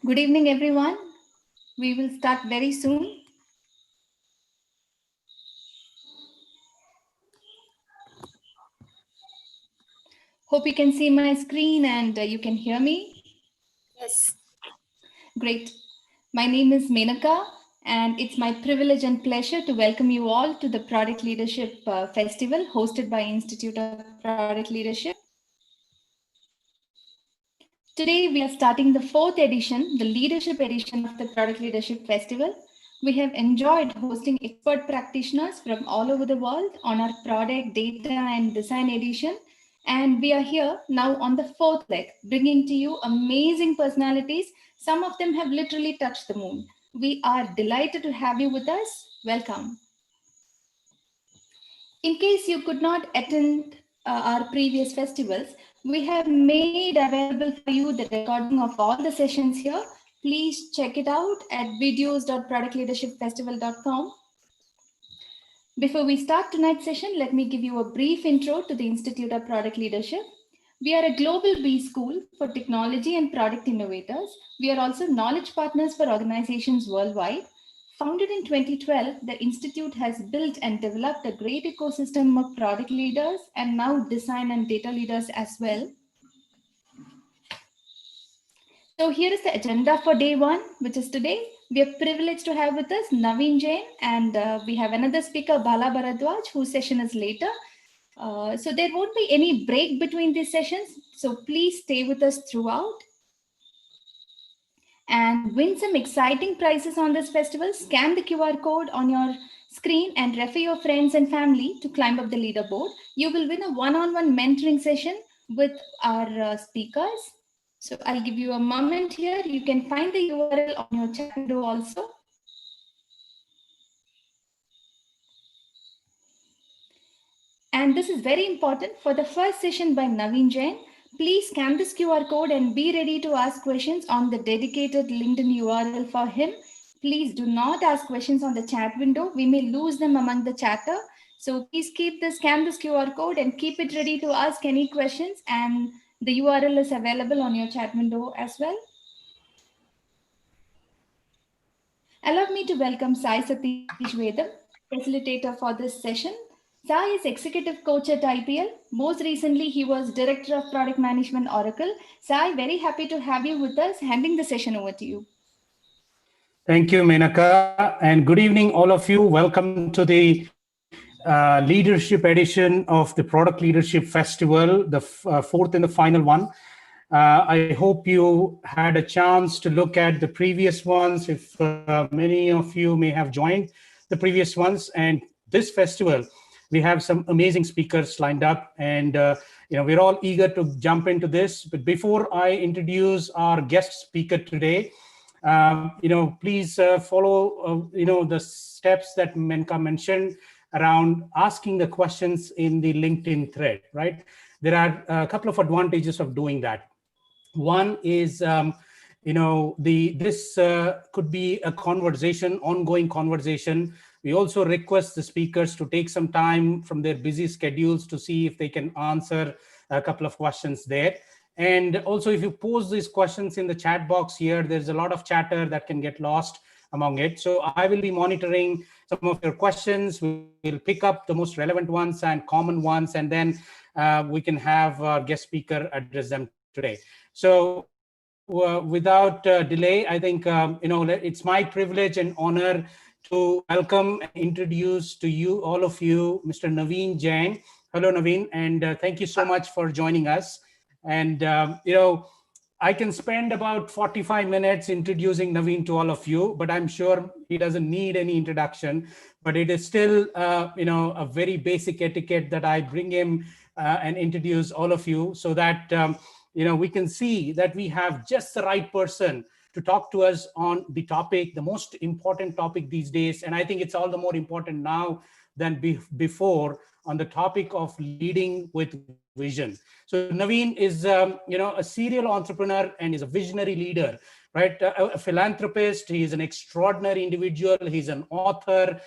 Good evening, everyone. We will start very soon. Hope you can see my screen and you can hear me. Yes. Great. My name is Menaka, and it's my privilege and pleasure to welcome you all to the Product Leadership Festival hosted by Institute of Product Leadership. Today, we are starting the fourth edition, the leadership edition of the Product Leadership Festival. We have enjoyed hosting expert practitioners from all over the world on our product, data, and design edition. And we are here now on the fourth leg, bringing to you amazing personalities. Some of them have literally touched the moon. We are delighted to have you with us. Welcome. In case you could not attend our previous festivals, we have made available for you the recording of all the sessions here. Please check it out at videos.productleadershipfestival.com. Before we start tonight's session, let me give you a brief intro to the Institute of Product Leadership. We are a global B school for technology and product innovators. We are also knowledge partners for organizations worldwide. Founded in 2012, the Institute has built and developed a great ecosystem of product leaders and now design and data leaders as well. So here is the agenda for day one, which is today. We are privileged to have with us Naveen Jain, and we have another speaker, Bala Bharadwaj, whose session is later. So there won't be any break between these sessions. So please stay with us throughout and win some exciting prizes on this festival. Scan the QR code on your screen and refer your friends and family to climb up the leaderboard. You will win a one-on-one mentoring session with our speakers. So I'll give you a moment here. You can find the URL on your chat window also. And this is very important for the first session by Naveen Jain. Please scan this QR code and be ready to ask questions on the dedicated LinkedIn URL for him. Please do not ask questions on the chat window. We may lose them among the chatter. So please scan this QR code and keep it ready to ask any questions. And the URL is available on your chat window as well. Allow me to welcome Sai Satish Vedam, facilitator for this session. Sai is executive coach at IPL. Most recently, he was director of product management Oracle. Sai, very happy to have you with us. Handing the session over to you. Thank you, Menaka, and good evening, all of you. Welcome to the leadership edition of the Product Leadership Festival, the fourth and the final one. I hope you had a chance to look at the previous ones, if many of you may have joined the previous ones. And this festival, we have some amazing speakers lined up, and we're all eager to jump into this. But before I introduce our guest speaker today, please follow the steps that Menka mentioned around asking the questions in the LinkedIn thread, right? There are a couple of advantages of doing that. One is, this could be a conversation, ongoing conversation. We also request the speakers to take some time from their busy schedules to see if they can answer a couple of questions there. And also, if you pose these questions in the chat box here, there's a lot of chatter that can get lost among it. So I will be monitoring some of your questions. We'll pick up the most relevant ones and common ones, and then we can have our guest speaker address them today. So without delay, I think, it's my privilege and honor to welcome and introduce to you, all of you, Mr. Naveen Jain. Hello, Naveen, and thank you so much for joining us. And, I can spend about 45 minutes introducing Naveen to all of you, but I'm sure he doesn't need any introduction. But it is still, a very basic etiquette that I bring him and introduce all of you so that, we can see that we have just the right person to talk to us on the topic, the most important topic these days. And I think it's all the more important now than before, on the topic of leading with vision. So Naveen is, a serial entrepreneur and is a visionary leader, right? A philanthropist. He is an extraordinary individual. He's an author.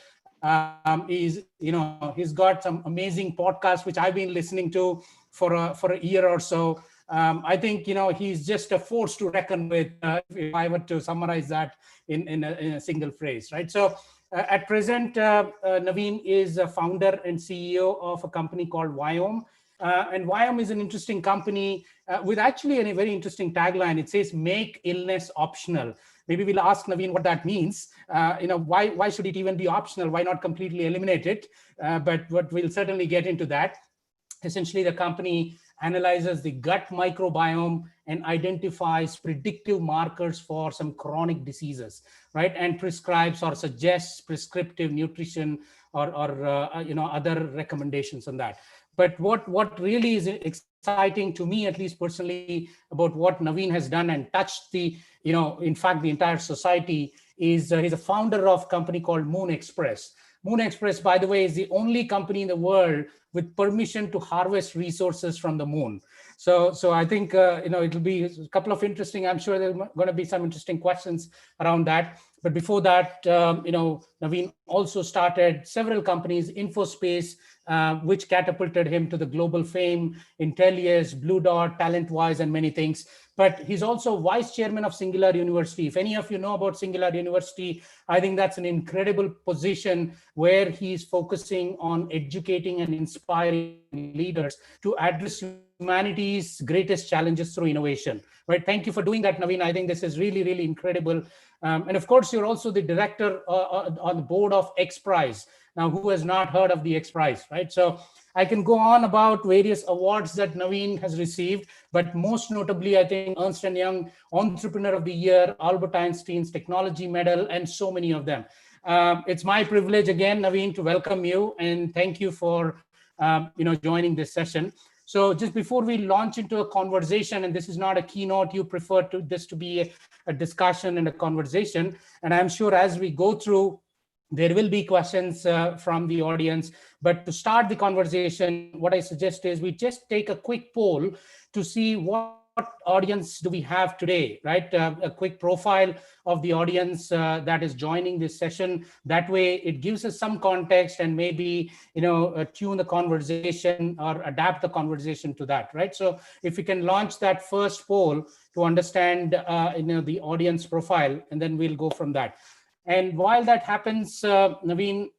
He's got some amazing podcasts, which I've been listening to for a year or so. I think, he's just a force to reckon with, if I were to summarize that in a single phrase, right? So at present, Naveen is a founder and CEO of a company called Wyom. And Wyom is an interesting company with actually a very interesting tagline. It says, make illness optional. Maybe we'll ask Naveen what that means. Why should it even be optional? Why not completely eliminate it? But we'll certainly get into that. Essentially, the company analyzes the gut microbiome and identifies predictive markers for some chronic diseases, right? And prescribes or suggests prescriptive nutrition or other recommendations on that. But what really is exciting to me, at least personally, about what Naveen has done and touched in fact, the entire society, is he's a founder of a company called Moon Express. Moon Express, by the way, is the only company in the world with permission to harvest resources from the moon. So I think, it'll be a couple of interesting, I'm sure there's going to be some interesting questions around that. But before that, Naveen also started several companies, InfoSpace, which catapulted him to the global fame, Intellius, Blue Dot, TalentWise, and many things. But he's also vice chairman of Singular University. If any of you know about Singular University, I think that's an incredible position where he's focusing on educating and inspiring leaders to address humanity's greatest challenges through innovation. Right? Thank you for doing that, Naveen. I think this is really, really incredible. And of course, you're also the director on the board of X Prize. Now, who has not heard of the X Prize, right? So I can go on about various awards that Naveen has received, but most notably, I think Ernst & Young Entrepreneur of the Year, Albert Einstein's Technology Medal, and so many of them. It's my privilege again, Naveen, to welcome you and thank you for joining this session. So just before we launch into a conversation, and this is not a keynote, you prefer this to be a discussion and a conversation. And I'm sure as we go through, there will be questions from the audience. But to start the conversation, what I suggest is we just take a quick poll to see what audience do we have today, right? A quick profile of the audience that is joining this session. That way it gives us some context and maybe, tune the conversation or adapt the conversation to that, right? So if we can launch that first poll to understand, the audience profile, and then we'll go from that. And while that happens, Naveen,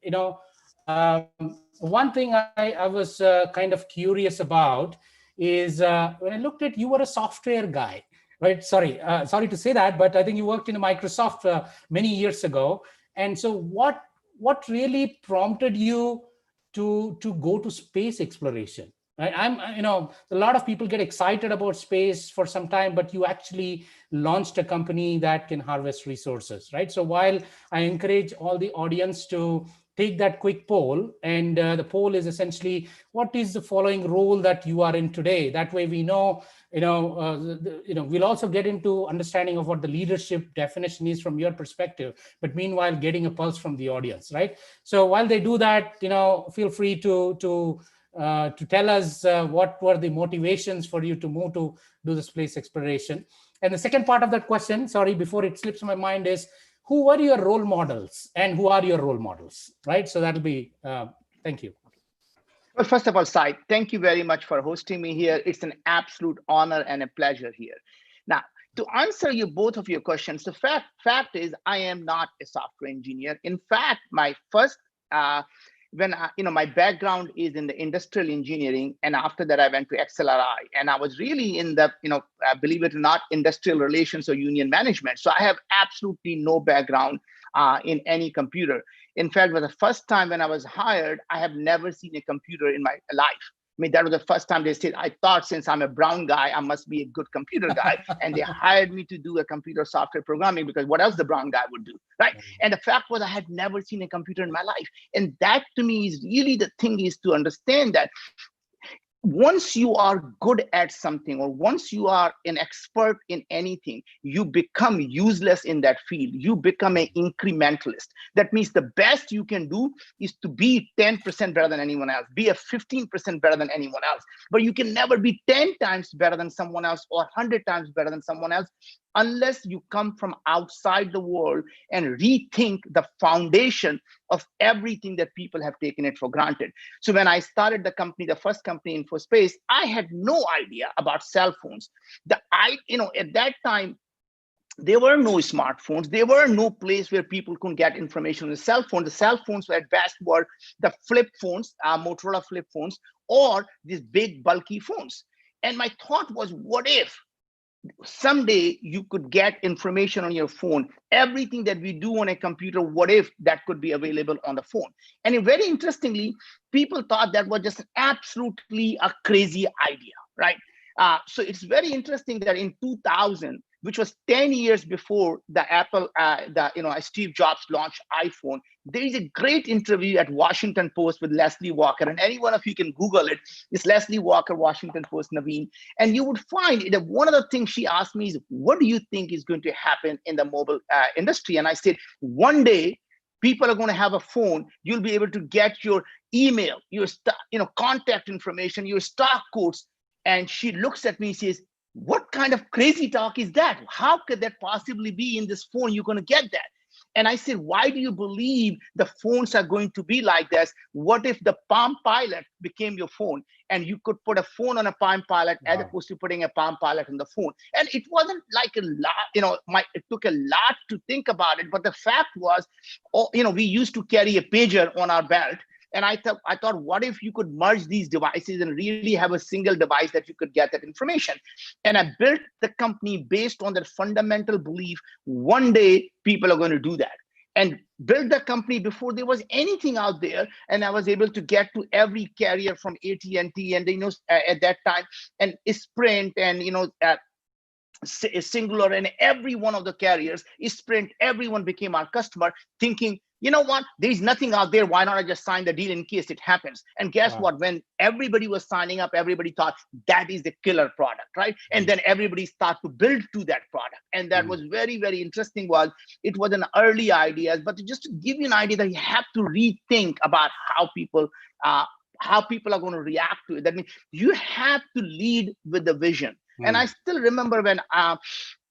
one thing I was kind of curious about is when I looked at, you were a software guy, right? Sorry to say that, but I think you worked in Microsoft many years ago. And so what really prompted you to go to space exploration? Right? A lot of people get excited about space for some time, but you actually launched a company that can harvest resources, right? So while I encourage all the audience to take that quick poll, and the poll is essentially, what is the following role that you are in today? That way we know, we'll also get into understanding of what the leadership definition is from your perspective, but meanwhile getting a pulse from the audience, right? So while they do that, feel free to tell us what were the motivations for you to move to do the space exploration. And the second part of that question, sorry, before it slips my mind, is who were your role models and who are your role models, right? So that'll be, thank you. Well, first of all, Sai, thank you very much for hosting me here. It's an absolute honor and a pleasure here. Now, to answer both of your questions, the fact is I am not a software engineer. In fact, my first, my background is in the industrial engineering, and after that I went to XLRI, and I was really in the, believe it or not, industrial relations or union management. So I have absolutely no background in any computer. In fact, for the first time when I was hired, I have never seen a computer in my life. I mean, that was the first time they said, I thought since I'm a brown guy, I must be a good computer guy. And they hired me to do a computer software programming, because what else the brown guy would do, right? And the fact was I had never seen a computer in my life. And that to me is really the thing, is to understand that once you are good at something, or once you are an expert in anything, you become useless in that field. You become an incrementalist. That means the best you can do is to be 10% better than anyone else, be a 15% better than anyone else. But you can never be 10 times better than someone else or 100 times better than someone else unless you come from outside the world and rethink the foundation of everything that people have taken it for granted. So when I started the company, the first company, InfoSpace, I had no idea about cell phones. At that time, there were no smartphones. There were no place where people could get information on the cell phone. The cell phones at best were the flip phones, Motorola flip phones, or these big bulky phones. And my thought was, what if someday you could get information on your phone? Everything that we do on a computer, what if that could be available on the phone? And very interestingly, people thought that was just absolutely a crazy idea, right? So it's very interesting that in 2000, which was 10 years before the Apple, Steve Jobs launched iPhone, there is a great interview at Washington Post with Leslie Walker, and any one of you can Google it. It's Leslie Walker, Washington Post, Naveen, and you would find that one of the things she asked me is, what do you think is going to happen in the mobile industry? And I said, one day, people are going to have a phone. You'll be able to get your email, your contact information, your stock quotes. And she looks at me and says, what kind of crazy talk is that? How could that possibly be in this phone? You're going to get that. And I said, why do you believe the phones are going to be like this? What if the Palm Pilot became your phone and you could put a phone on a Palm Pilot as opposed to putting a Palm Pilot on the phone? And it wasn't like a lot, it took a lot to think about it. But the fact was, we used to carry a pager on our belt. And I thought, what if you could merge these devices and really have a single device that you could get that information? And I built the company based on that fundamental belief, one day people are going to do that. And built the company before there was anything out there. And I was able to get to every carrier from AT&T and, at that time, and Sprint and, Singular, and every one of the carriers, Sprint, everyone became our customer, thinking, you know what, there's nothing out there. Why not I just sign the deal in case it happens? And guess what? When everybody was signing up, everybody thought that is the killer product, right? And then everybody started to build to that product. And that was very, very interesting. It was an early idea, but just to give you an idea that you have to rethink about how people are going to react to it. That means you have to lead with the vision. And I still remember when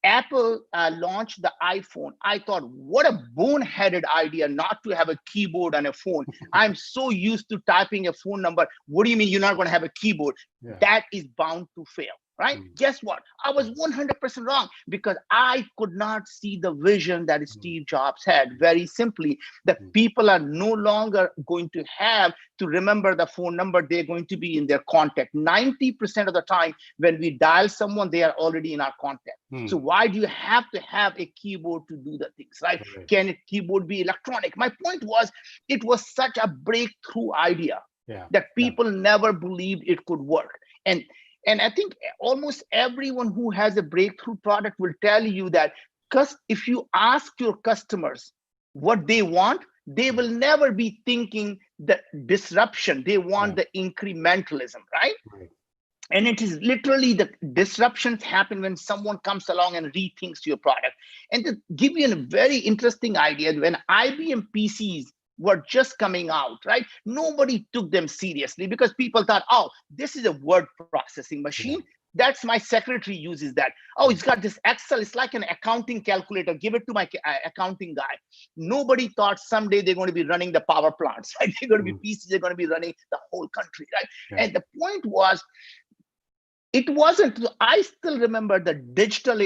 Apple launched the iPhone, I thought, what a boneheaded idea not to have a keyboard on a phone. I'm so used to typing a phone number. What do you mean you're not going to have a keyboard? Yeah. That is bound to fail, right? Guess what? I was 100% wrong because I could not see the vision that Steve Jobs had. Very simply, that people are no longer going to have to remember the phone number. They're going to be in their contact. 90% of the time when we dial someone, they are already in our contact. So why do you have to have a keyboard to do the things, right? Can a keyboard be electronic? My point was, it was such a breakthrough idea that people never believed it could work. And I think almost everyone who has a breakthrough product will tell you that, because if you ask your customers what they want, they will never be thinking the disruption. They want the incrementalism, right? And it is literally the disruptions happen when someone comes along and rethinks your product. And to give you a very interesting idea, when IBM PCs were just coming out, right? Nobody took them seriously because people thought, oh, this is a word processing machine. That's my secretary uses that. Oh, it's got this Excel. It's like an accounting calculator. Give it to my accounting guy. Nobody thought someday they're going to be running the power plants, right? They're going to be PCs. They're going to be running the whole country, right? And the point was, it wasn't. I still remember the digital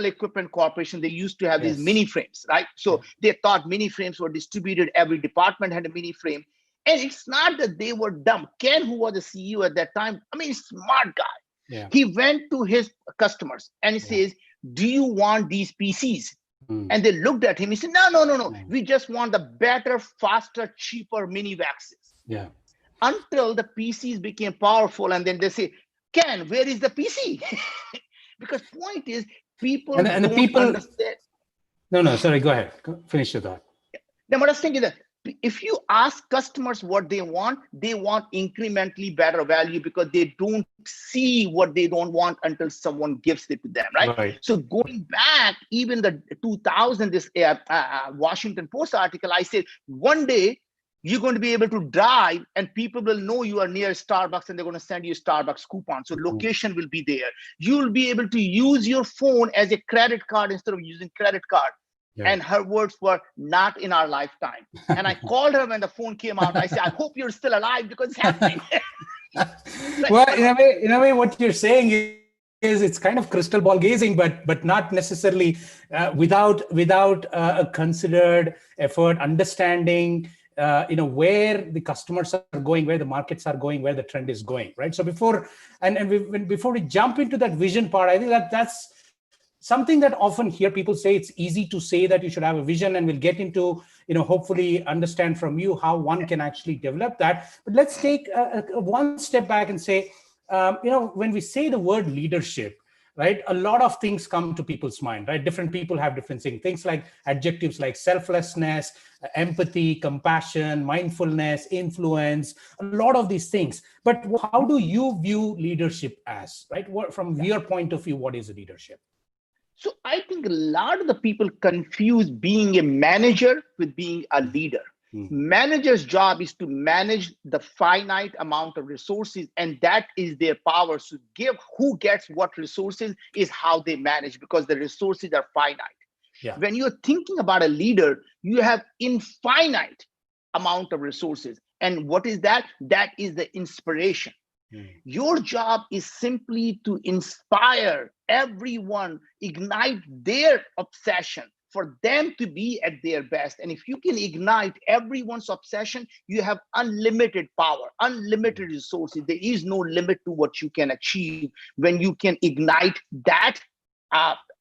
equipment corporation. They used to have these mini frames, right? So they thought mini frames were distributed. Every department had a mini frame. And it's not that they were dumb. Ken, who was the CEO at that time, smart guy. He went to his customers and he says, do you want these PCs? And they looked at him. He said, no. We just want the better, faster, cheaper mini vaxes. Until the PCs became powerful. And then they say, Ken, where is the PC? Because point is, people don't understand. No, sorry, go ahead. Finish your thought. Then what I was thinking that if you ask customers what they want incrementally better value, because they don't see what they don't want until someone gives it to them, right? Right. So going back, even the 2000, this Washington Post article, I said, one day you're going to be able to drive and people will know you are near Starbucks and they're going to send you a Starbucks coupon. So location will be there. You'll be able to use your phone as a credit card instead of using credit card. Yeah. And her words were, not in our lifetime. And I called her when the phone came out. I said, I hope you're still alive because it's happening. Well, in a way, what you're saying is it's kind of crystal ball gazing, but not necessarily without a considered effort, understanding, where the customers are going, where the markets are going, where the trend is going, right? So before we jump into that vision part, I think that's something that often hear people say. It's easy to say that you should have a vision, and we'll get into, hopefully understand from you how one can actually develop that. But let's take one step back and say, when we say the word leadership, right, a lot of things come to people's mind, right? Different people have different things like adjectives like selflessness, empathy, compassion, mindfulness, influence, a lot of these things. But how do you view leadership as, right? From your point of view, what is leadership? So I think a lot of the people confuse being a manager with being a leader. Manager's job is to manage the finite amount of resources, and that is their power. So who gets what resources is how they manage, because the resources are finite. Yeah. When you're thinking about a leader, you have infinite amount of resources. And what is that? That is the inspiration. Your job is simply to inspire everyone, ignite their obsession for them to be at their best. And if you can ignite everyone's obsession, you have unlimited power, unlimited resources. There is no limit to what you can achieve when you can ignite that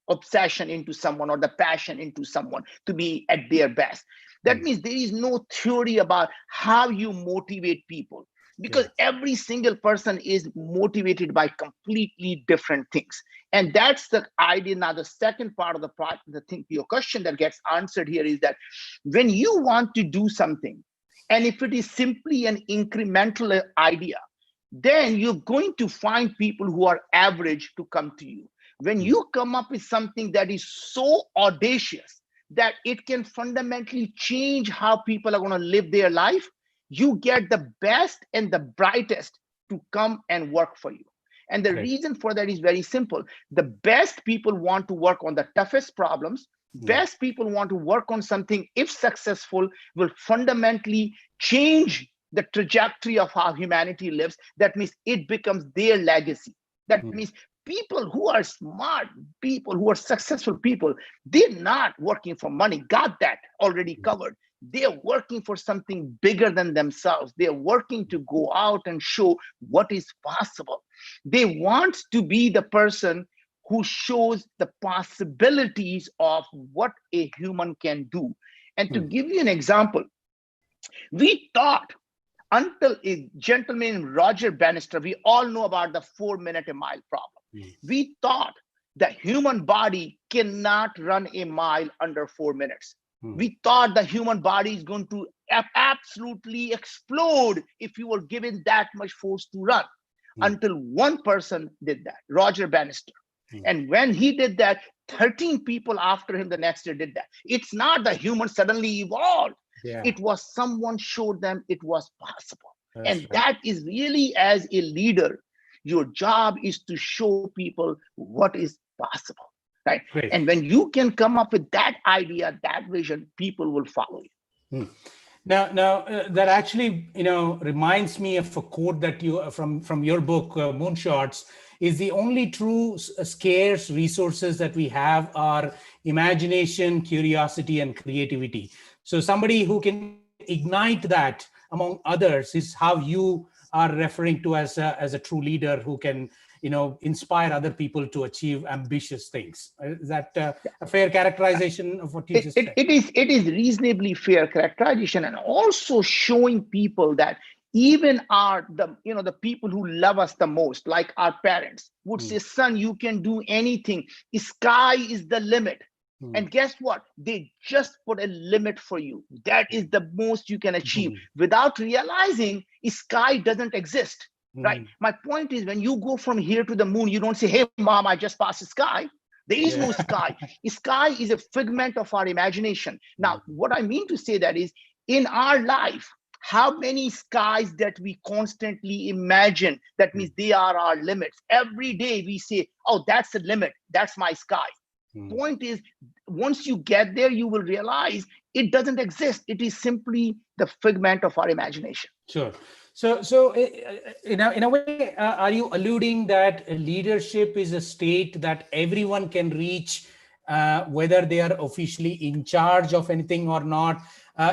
obsession into someone, or the passion into someone to be at their best. That means there is no theory about how you motivate people, because every single person is motivated by completely different things. And that's the idea. Now, the second part of your question that gets answered here is that when you want to do something, and if it is simply an incremental idea, then you're going to find people who are average to come to you. When you come up with something that is so audacious that it can fundamentally change how people are going to live their life, you get the best and the brightest to come and work for you. And the reason for that is very simple. The best people want to work on the toughest problems. Best people want to work on something, if successful, will fundamentally change the trajectory of how humanity lives. That means it becomes their legacy. That means people who are smart, people who are successful people, they're not working for money. Got that already covered. They're working for something bigger than themselves. They're working to go out and show what is possible. They want to be the person who shows the possibilities of what a human can do. And to give you an example, we thought until a gentleman named Roger Bannister, we all know about the 4 minute a mile problem. We thought the human body cannot run a mile under 4 minutes. We thought the human body is going to absolutely explode if you were given that much force to run, until one person did that, Roger Bannister. And when he did that, 13 people after him the next year did that. It's not the human suddenly evolved. It was someone showed them it was possible. And that is really, as a leader, your job is to show people what is possible. Right. Great. And when you can come up with that idea, that vision, people will follow you. Now, that actually, reminds me of a quote that you from your book, Moonshots, is the only true scarce resources that we have are imagination, curiosity, and creativity. So somebody who can ignite that among others is how you are referring to as a true leader who can inspire other people to achieve ambitious things. Is that a fair characterization of what you just said? It is reasonably fair characterization, and also showing people that even the people who love us the most, like our parents, would say, son, you can do anything. Sky is the limit. And guess what? They just put a limit for you. That is the most you can achieve without realizing sky doesn't exist, right? My point is, when you go from here to the moon, you don't say, hey, mom, I just passed the sky. There is no sky. Sky is a figment of our imagination. Now, what I mean to say that is, in our life, how many skies that we constantly imagine, that means they are our limits. Every day we say, oh, that's the limit. That's my sky. Point is, once you get there, you will realize it doesn't exist. It is simply the figment of our imagination. Sure. So in a way, are you alluding that leadership is a state that everyone can reach, whether they are officially in charge of anything or not?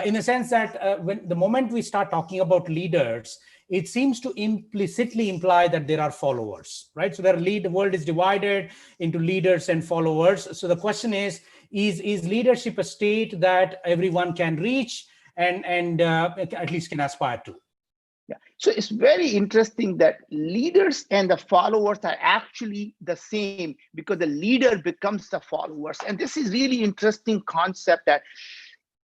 In the sense that when the moment we start talking about leaders, it seems to implicitly imply that there are followers, right? So the world is divided into leaders and followers. So the question is leadership a state that everyone can reach and at least can aspire to? Yeah. So it's very interesting that leaders and the followers are actually the same, because the leader becomes the followers. And this is really interesting concept, that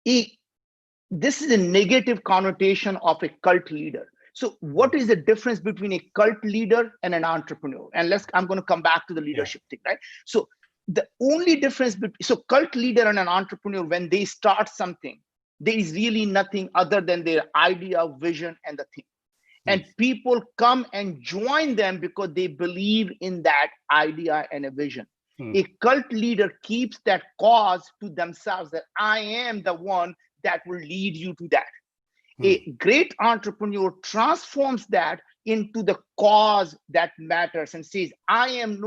this is a negative connotation of a cult leader. So what is the difference between a cult leader and an entrepreneur? And I'm going to come back to the leadership thing, right? So the only difference so cult leader and an entrepreneur, when they start something, there is really nothing other than their idea, vision, and the thing. And people come and join them because they believe in that idea and a vision. A cult leader keeps that cause to themselves, that I am the one that will lead you to that. A great entrepreneur transforms that into the cause that matters and says, I am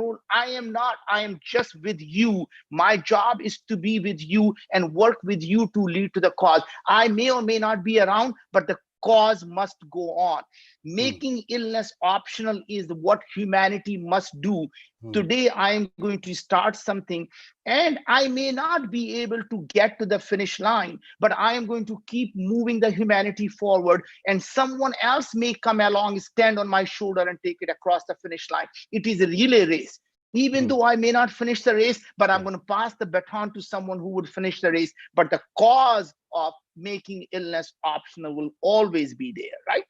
just with you. My job is to be with you and work with you to lead to the cause. I may or may not be around, but the cause must go on. Making illness optional is what humanity must do. Today, I am going to start something, and I may not be able to get to the finish line, but I am going to keep moving the humanity forward, and someone else may come along, stand on my shoulder, and take it across the finish line. It is a relay race. Even though I may not finish the race, but I'm going to pass the baton to someone who would finish the race. But the cause of making illness optional will always be there, right?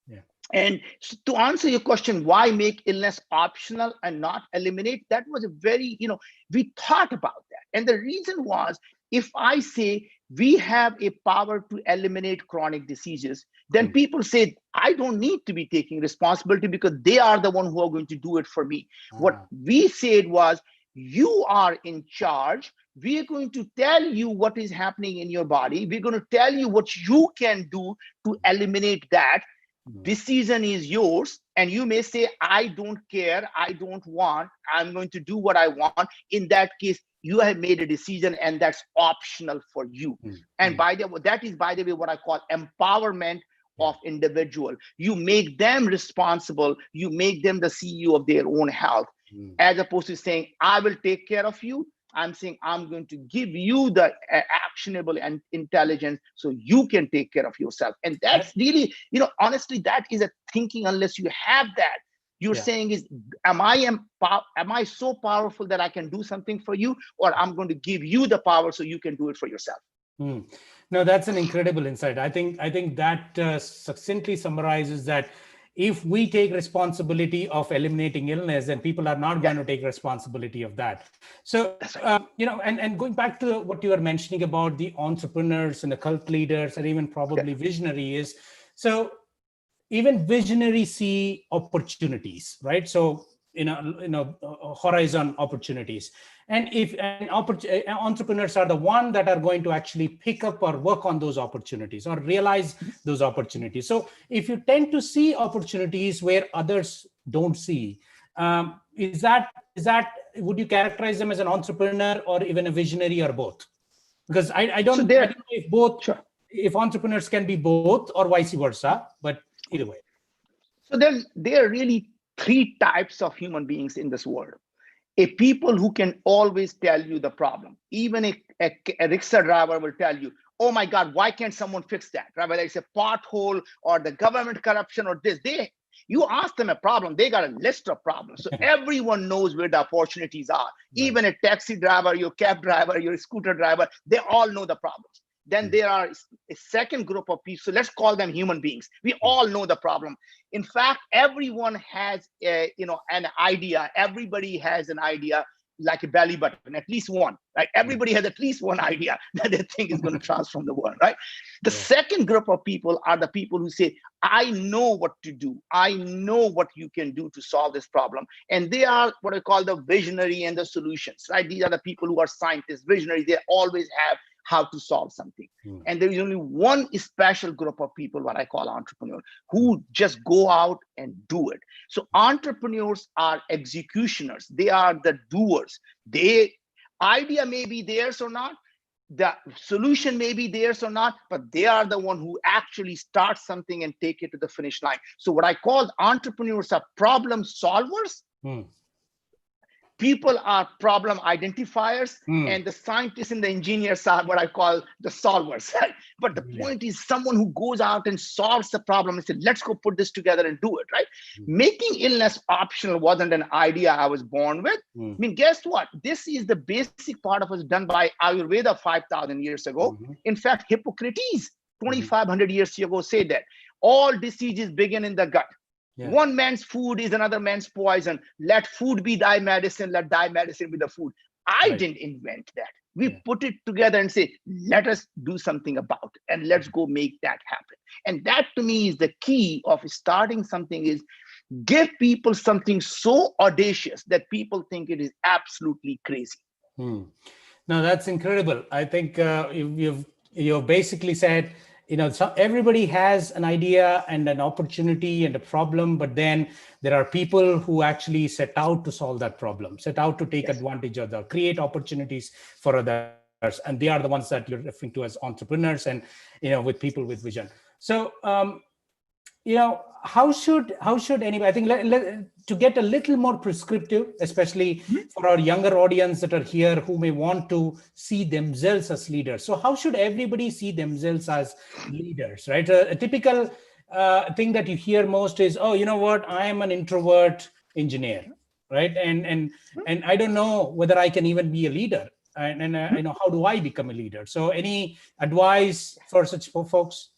Yeah. And to answer your question, why make illness optional and not eliminate? That was a very, we thought about that. And the reason was, if I say we have a power to eliminate chronic diseases, then people say, I don't need to be taking responsibility because they are the one who are going to do it for me. What we said was, you are in charge. We are going to tell you what is happening in your body. We're going to tell you what you can do to eliminate that. Decision is yours. And you may say, I don't care, I don't want, I'm going to do what I want. In that case, you have made a decision, and that's optional for you. And that is, by the way, what I call empowerment of individual. You make them responsible. You make them the CEO of their own health, as opposed to saying, I will take care of you. I'm saying, I'm going to give you the actionable and intelligence so you can take care of yourself. And that's really, honestly, that is a thinking. Unless you have that, you're saying is, am I so powerful that I can do something for you, or I'm going to give you the power so you can do it for yourself? No, that's an incredible insight. I think that succinctly summarizes that if we take responsibility of eliminating illness, then people are not going to take responsibility of that. So, and going back to what you were mentioning about the entrepreneurs and the cult leaders, and even probably visionaries, so even visionaries see opportunities, right? So, horizon opportunities. And if entrepreneurs are the one that are going to actually pick up or work on those opportunities or realize those opportunities. So if you tend to see opportunities where others don't see, is that would you characterize them as an entrepreneur or even a visionary, or both? Because I don't know if both, if entrepreneurs can be both or vice versa, but either way. So there are really three types of human beings in this world. A people who can always tell you the problem. Even a rickshaw driver will tell you, oh my God, why can't someone fix that? Right? Whether it's a pothole or the government corruption or this, You ask them a problem, they got a list of problems. So everyone knows where the opportunities are. Even a taxi driver, your cab driver, your scooter driver, they all know the problems. Then there are a second group of people. So let's call them human beings. We all know the problem. In fact, everyone has an idea. Everybody has an idea, like a belly button, at least one, right? Everybody has at least one idea that they think is going to transform the world, right? The second group of people are the people who say, I know what to do. I know what you can do to solve this problem. And they are what I call the visionary and the solutions, right? These are the people who are scientists, visionaries. They always have how to solve something. And there is only one special group of people, what I call entrepreneurs, who just go out and do it. So entrepreneurs are executioners. They are the doers. Idea may be theirs or not, the solution may be theirs or not, but they are the one who actually start something and take it to the finish line. So what I call entrepreneurs are problem solvers. People are problem identifiers, and the scientists and the engineers are what I call the solvers. Right? But the point is someone who goes out and solves the problem and said, let's go put this together and do it, right? Making illness optional wasn't an idea I was born with. I mean, guess what? This is the basic part of us done by Ayurveda 5,000 years ago. In fact, Hippocrates 2,500 years ago said that all diseases begin in the gut. One man's food is another man's poison. Let food be thy medicine. Let thy medicine be the food. I didn't invent that. We put it together and say, let us do something about it and let's go make that happen. And that to me is the key of starting something, is give people something so audacious that people think it is absolutely crazy. No, that's incredible. I think you've basically said, so everybody has an idea and an opportunity and a problem, but then there are people who actually set out to solve that problem, set out to take advantage of that, create opportunities for others. And they are the ones that you're referring to as entrepreneurs and, with people with vision. So, how should anybody, I think to get a little more prescriptive, especially for our younger audience that are here who may want to see themselves as leaders. So how should everybody see themselves as leaders, right? A typical thing that you hear most is, oh, you know what, I am an introvert engineer, right? And I don't know whether I can even be a leader. And how do I become a leader? So any advice for such folks?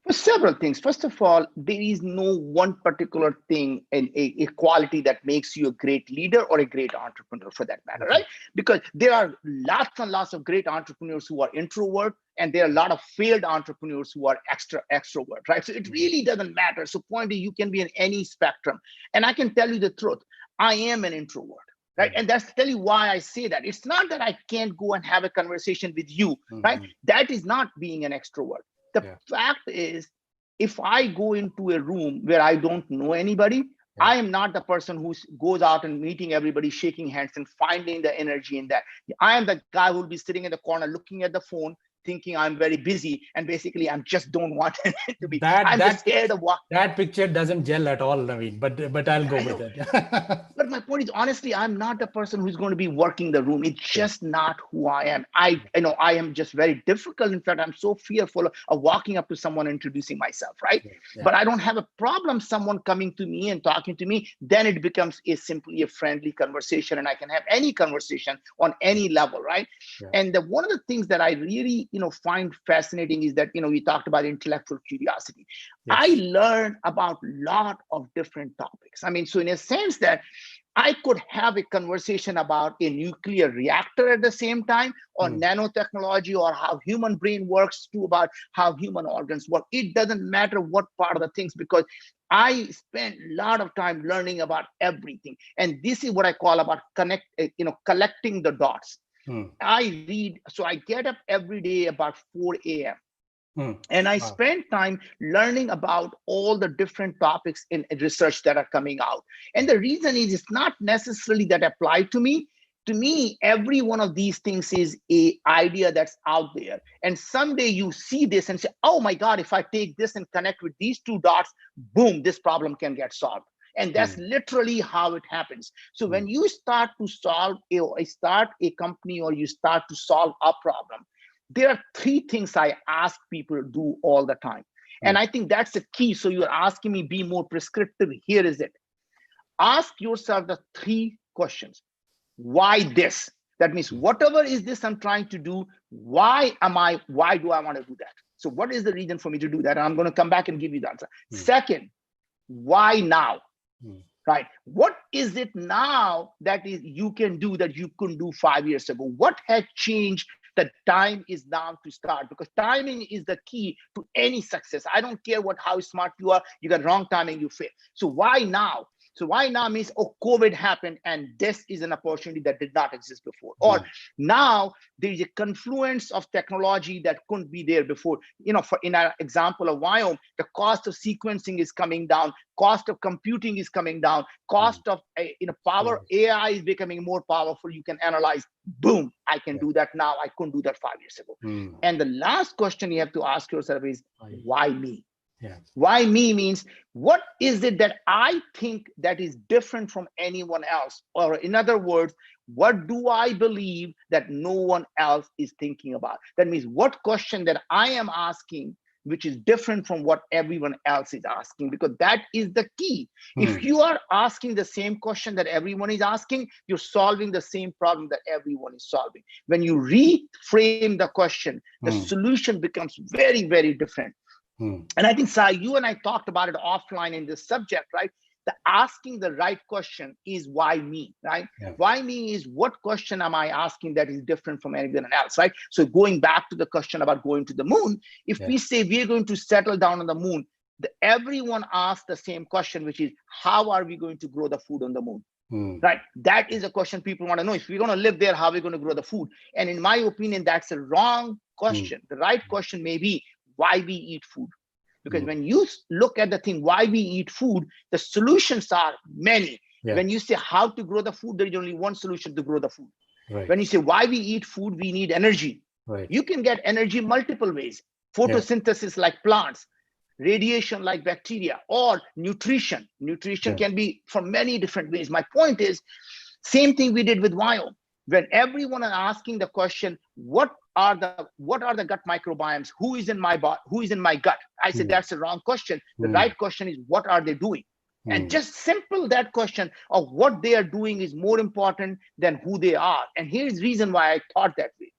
For several things. First of all, there is no one particular thing and a quality that makes you a great leader or a great entrepreneur, for that matter, right? Because there are lots and lots of great entrepreneurs who are introvert, and there are a lot of failed entrepreneurs who are extrovert, right? So it really doesn't matter. So point is, you can be in any spectrum. And I can tell you the truth, I am an introvert. Right. And that's tell you why I say that. It's not that I can't go and have a conversation with you, right? That is not being an extrovert. The fact is, if I go into a room where I don't know anybody, I am not the person who goes out and meeting everybody, shaking hands and finding the energy in that. I am the guy who will be sitting in the corner looking at the phone, thinking I'm very busy, and basically I'm just don't want it to be. I'm just scared of what. That picture doesn't gel at all, Naveen, but I'll go with it. But my point is, honestly, I'm not the person who's going to be working the room. It's just not who I am. I am just very difficult. In fact, I'm so fearful of walking up to someone and introducing myself, right? But I don't have a problem someone coming to me and talking to me. Then it becomes simply a friendly conversation, and I can have any conversation on any level, right? And one of the things that I really find fascinating is that we talked about intellectual curiosity. I learned about a lot of different topics. I mean, so in a sense that I could have a conversation about a nuclear reactor at the same time, or nanotechnology, or how human brain works, to about how human organs work. It doesn't matter what part of the things, because I spent a lot of time learning about everything. And this is what I call about collecting the dots. I read, so I get up every day about 4 a.m. And I spend time learning about all the different topics in research that are coming out. And the reason is, it's not necessarily that apply to me. To me, every one of these things is an idea that's out there. And someday you see this and say, oh my God, if I take this and connect with these two dots, boom, this problem can get solved. And that's literally how it happens. So when you start to start a company, or you start to solve a problem, there are three things I ask people to do all the time. And I think that's the key. So you're asking me be more prescriptive. Here is it. Ask yourself the 3 questions. Why this? That means whatever is this I'm trying to do, why do I want to do that? So what is the reason for me to do that? And I'm going to come back and give you the answer. Second, why now? Right? What is it now that is you can do that you couldn't do 5 years ago? What had changed? The time is now to start, because timing is the key to any success. I don't care how smart you are, you got wrong timing, you fail. So why now? So why now means, oh, COVID happened and this is an opportunity that did not exist before. Or now there is a confluence of technology that couldn't be there before. For in our example of Wyoming, the cost of sequencing is coming down, cost of computing is coming down, cost of power, AI is becoming more powerful. You can analyze, boom, I can do that now. I couldn't do that 5 years ago. And the last question you have to ask yourself is, why me? Why me means, what is it that I think that is different from anyone else? Or in other words, what do I believe that no one else is thinking about? That means what question that I am asking, which is different from what everyone else is asking, because that is the key. If you are asking the same question that everyone is asking, you're solving the same problem that everyone is solving. When you reframe the question, the solution becomes very, very different. And I think, Sai, you and I talked about it offline in this subject, right? The asking the right question is why me, right? Why me is, what question am I asking that is different from anyone else, right? So going back to the question about going to the moon, if we say we're going to settle down on the moon, everyone asks the same question, which is, how are we going to grow the food on the moon? Right? That is a question people want to know. If we're going to live there, how are we going to grow the food? And in my opinion, that's a wrong question. The right question may be, why we eat food. Because when you look at the thing, why we eat food, the solutions are many. When you say how to grow the food, there is only one solution to grow the food. When you say why we eat food, we need energy. You can get energy multiple ways. Photosynthesis like plants, radiation like bacteria, or nutrition. Nutrition can be from many different ways. My point is, same thing we did with Wyoming. When everyone is asking the question, what are the gut microbiomes? Who is in my body? Who is in my gut? I said that's the wrong question. The right question is, what are they doing? And just simple that question of what they are doing is more important than who they are. And here's the reason why I thought that way.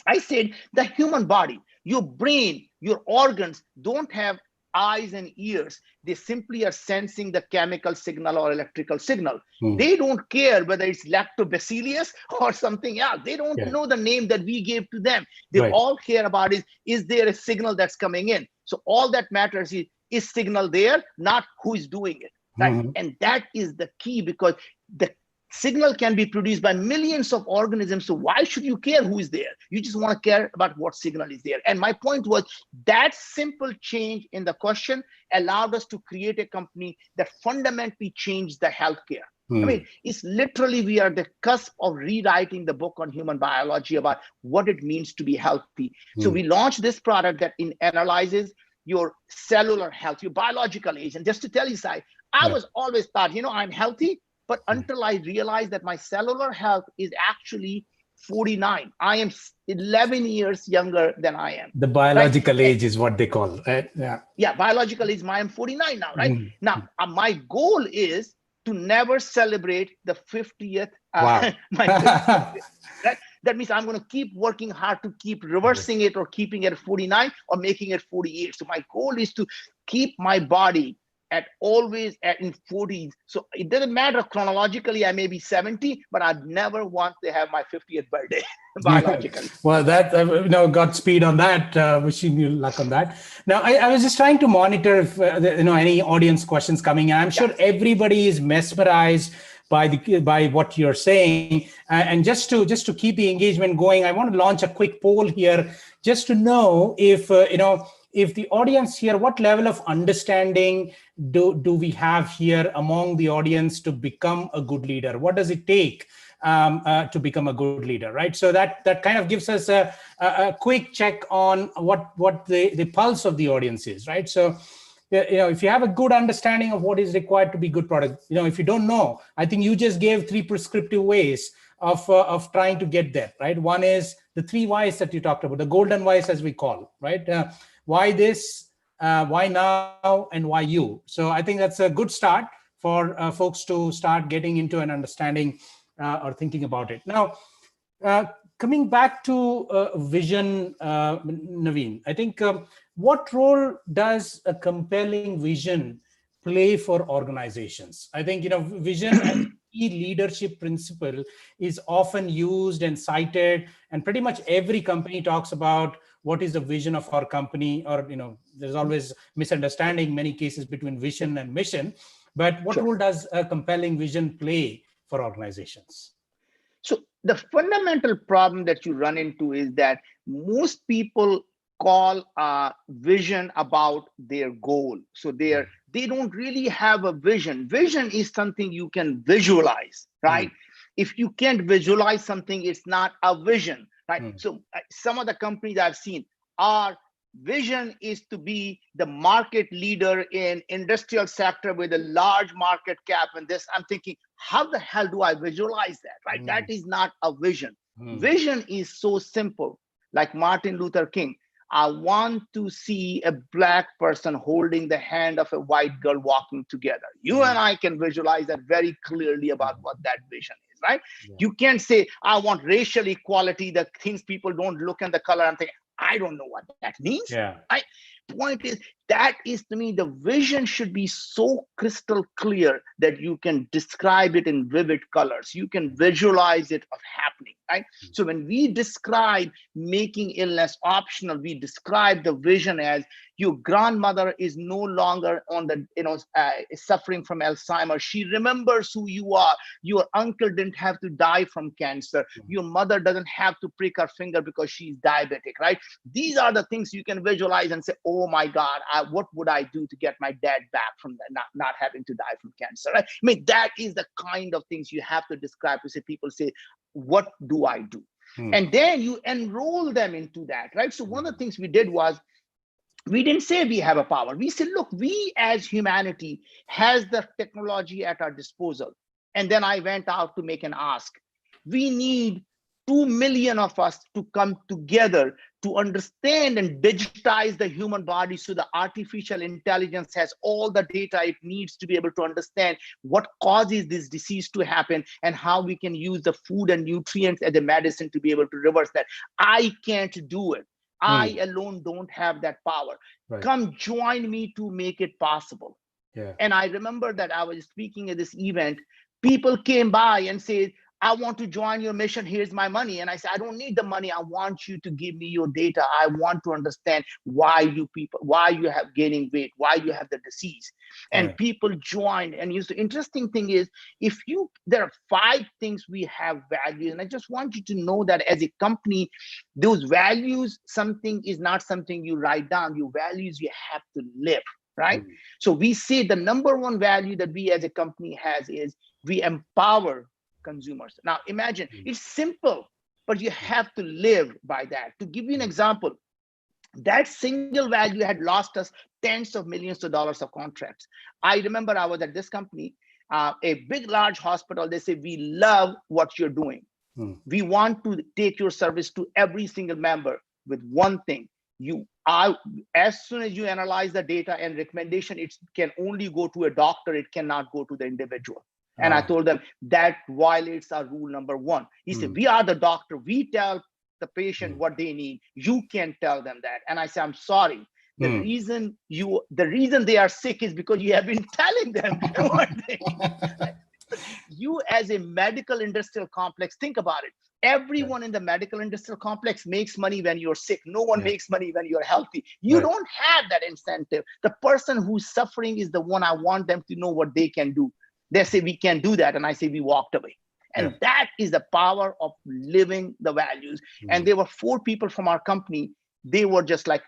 I said the human body, your brain, your organs don't have eyes and ears. They simply are sensing the chemical signal or electrical signal. They don't care whether it's lactobacillus or something else. They don't know the name that we gave to them. They all care about is there a signal that's coming in? So all that matters is signal there, not who is doing it. Right? And that is the key, because the signal can be produced by millions of organisms. So why should you care who is there? You just want to care about what signal is there. And my point was that simple change in the question allowed us to create a company that fundamentally changed the healthcare. I mean, it's literally, we are the cusp of rewriting the book on human biology about what it means to be healthy. So we launched this product that analyzes your cellular health, your biological age. And just to tell you, Sai, I was always thought, I'm healthy. But until I realized that my cellular health is actually 49, I am 11 years younger than I am. The biological age is what they call, right? Yeah, biological age, I am 49 now, right? Now, my goal is to never celebrate the 50th. My 50th, right? That means I'm going to keep working hard to keep reversing it, or keeping it at 49 or making it 48. So my goal is to keep my body always in 40s. So it doesn't matter chronologically, I may be 70, but I'd never want to have my 50th birthday biologically. Well, that, Godspeed on that. Wishing you luck on that. Now, I was just trying to monitor if, any audience questions coming in. I'm sure everybody is mesmerized by what you're saying. And just to keep the engagement going, I want to launch a quick poll here just to know if the audience here, what level of understanding do we have here among the audience to become a good leader? What does it take to become a good leader, right? So that kind of gives us a quick check on what the pulse of the audience is, right? So, if you have a good understanding of what is required to be good product, if you don't know, I think you just gave 3 prescriptive ways of trying to get there, right? One is the 3 whys that you talked about, the golden whys as we call, right? Why this, why now and why you? So I think that's a good start for folks to start getting into an understanding or thinking about it. Now, coming back to vision, Naveen, I think what role does a compelling vision play for organizations? I think, vision as a key leadership principle is often used and cited, and pretty much every company talks about what is the vision of our company, or, there's always misunderstanding, many cases, between vision and mission. But what Sure. role does a compelling vision play for organizations? So the fundamental problem that you run into is that most people call vision about their goal. So they don't really have a vision. Vision is something you can visualize, right? If you can't visualize something, it's not a vision, right? So some of the companies I've seen, are vision is to be the market leader in industrial sector with a large market cap. And this, I'm thinking, how the hell do I visualize that, right? That is not a vision. Vision is so simple. Like Martin Luther King, I want to see a Black person holding the hand of a white girl walking together. You and I can visualize that very clearly about what that vision is, right? You can't say, I want racial equality, the things people don't look at the color and think, I don't know what that means. Right? Point is, that is, to me, the vision should be so crystal clear that you can describe it in vivid colors. You can visualize it of happening, right? So when we describe making illness optional, we describe the vision as your grandmother is no longer on the, suffering from Alzheimer's. She remembers who you are. Your uncle didn't have to die from cancer. Your mother doesn't have to prick her finger because she's diabetic, right? These are the things you can visualize and say, oh my God, what would I do to get my dad back from not having to die from cancer, right? I mean, that is the kind of things you have to describe to say, people say, what do I do? And then you enroll them into that, right? So one of the things we did was, we didn't say we have a power. We said, look, we as humanity has the technology at our disposal. And then I went out to make an ask. We need 2 million of us to come together to understand and digitize the human body, so the artificial intelligence has all the data it needs to be able to understand what causes this disease to happen and how we can use the food and nutrients as a medicine to be able to reverse that. I can't do it. I alone don't have that power. Come join me to make it possible. And I remember that I was speaking at this event. People came by and said, I want to join your mission. Here's my money. And I said, I don't need the money. I want you to give me your data. I want to understand why you have gaining weight, why you have the disease. And people joined. And the interesting thing is, there are 5 things we have values. And I just want you to know that as a company, those values, something is not something you write down. Your values, you have to live, right? So we say the number 1 value that we as a company has is we empower consumers. Now imagine, it's simple, but you have to live by that. To give you an example, that single value had lost us tens of millions of dollars of contracts. I remember I was at this company, a big, large hospital. They say, we love what you're doing. We want to take your service to every single member with one thing. As soon as you analyze the data and recommendation, it can only go to a doctor. It cannot go to the individual. And I told them that violates our rule number 1. He said, we are the doctor. We tell the patient what they need. You can't tell them that. And I said, I'm sorry. The reason they are sick is because you have been telling them what they need. You as a medical industrial complex, think about it. Everyone in the medical industrial complex makes money when you're sick. No one makes money when you're healthy. You don't have that incentive. The person who's suffering is the one I want them to know what they can do. They say, we can't do that. And I say, we walked away. And that is the power of living the values. And there were 4 people from our company. They were just like,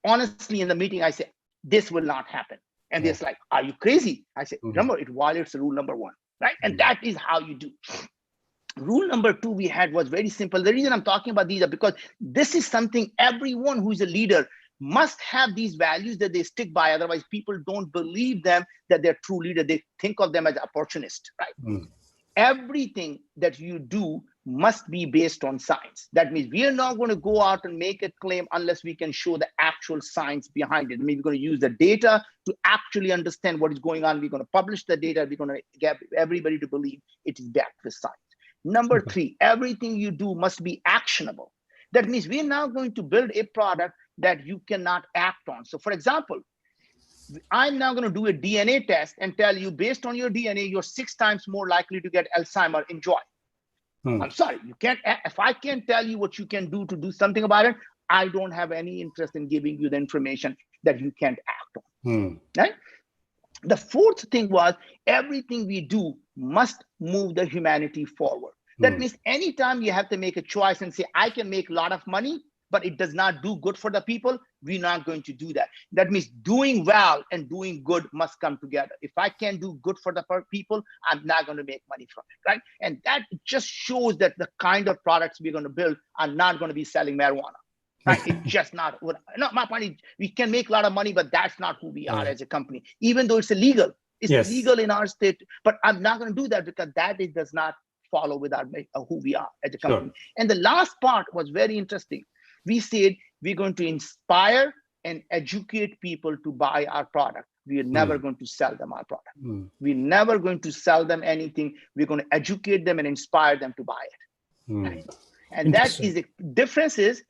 honestly, in the meeting, I said, this will not happen. And they're like, are you crazy? I said, remember, it violates rule number 1, right? And that is how you do. Rule number 2 we had was very simple. The reason I'm talking about these are because this is something everyone who is a leader must have, these values that they stick by. Otherwise, people don't believe them that they're true leader. They think of them as opportunist, right? Everything that you do must be based on science. That means we are not going to go out and make a claim unless we can show the actual actual science behind it. I mean, we're going to use the data to actually understand what is going on. We're going to publish the data. We're going to get everybody to believe it is backed with science. Number three, everything you do must be actionable. That means we're now going to build a product that you cannot act on. So for example, I'm now going to do a DNA test and tell you, based on your DNA, you're 6 times more likely to get Alzheimer's. Enjoy. I'm sorry, you can't. If I can't tell you what you can do to do something about it, I don't have any interest in giving you the information that you can't act on. Right? The fourth thing was, everything we do must move the humanity forward. That means anytime you have to make a choice and say, I can make a lot of money, but it does not do good for the people, we're not going to do that. That means doing well and doing good must come together. If I can't do good for the people, I'm not going to make money from it, right? And that just shows that the kind of products we're going to build are not going to be selling marijuana. Right? It's just not. No, my point is, we can make a lot of money, but that's not who we are as a company. Even though it's illegal, it's illegal in our state, but I'm not going to do that because it does not follow with our who we are as a company. And the last part was very interesting. We said we're going to inspire and educate people to buy our product. We are never going to sell them our product. We're never going to sell them anything. We're going to educate them and inspire them to buy it. Right? And that is the difference is,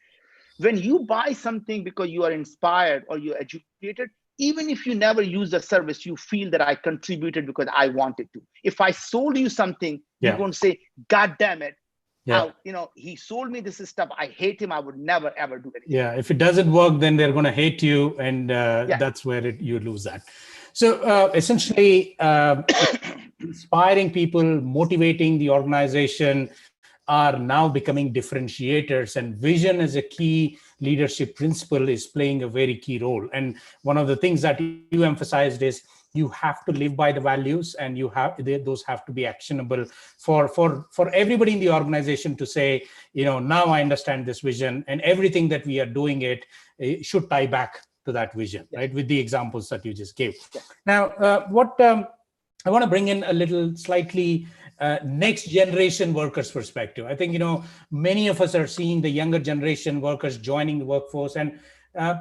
when you buy something because you are inspired or you're educated, even if you never use the service, you feel that I contributed because I wanted to. If I sold you something, you're going to say, God damn it. He sold me this stuff. I hate him. I would never, ever do anything. Yeah. If it doesn't work, then they're going to hate you. And that's where you lose that. So essentially, inspiring people, motivating the organization are now becoming differentiators, and vision as a key leadership principle is playing a very key role. And one of the things that you emphasized is you have to live by the values, and those have to be actionable for everybody in the organization to say, now I understand this vision, and everything that we are doing it should tie back to that vision, right? With the examples that you just gave. Now, what I want to bring in a little slightly next generation workers perspective. I think, many of us are seeing the younger generation workers joining the workforce, and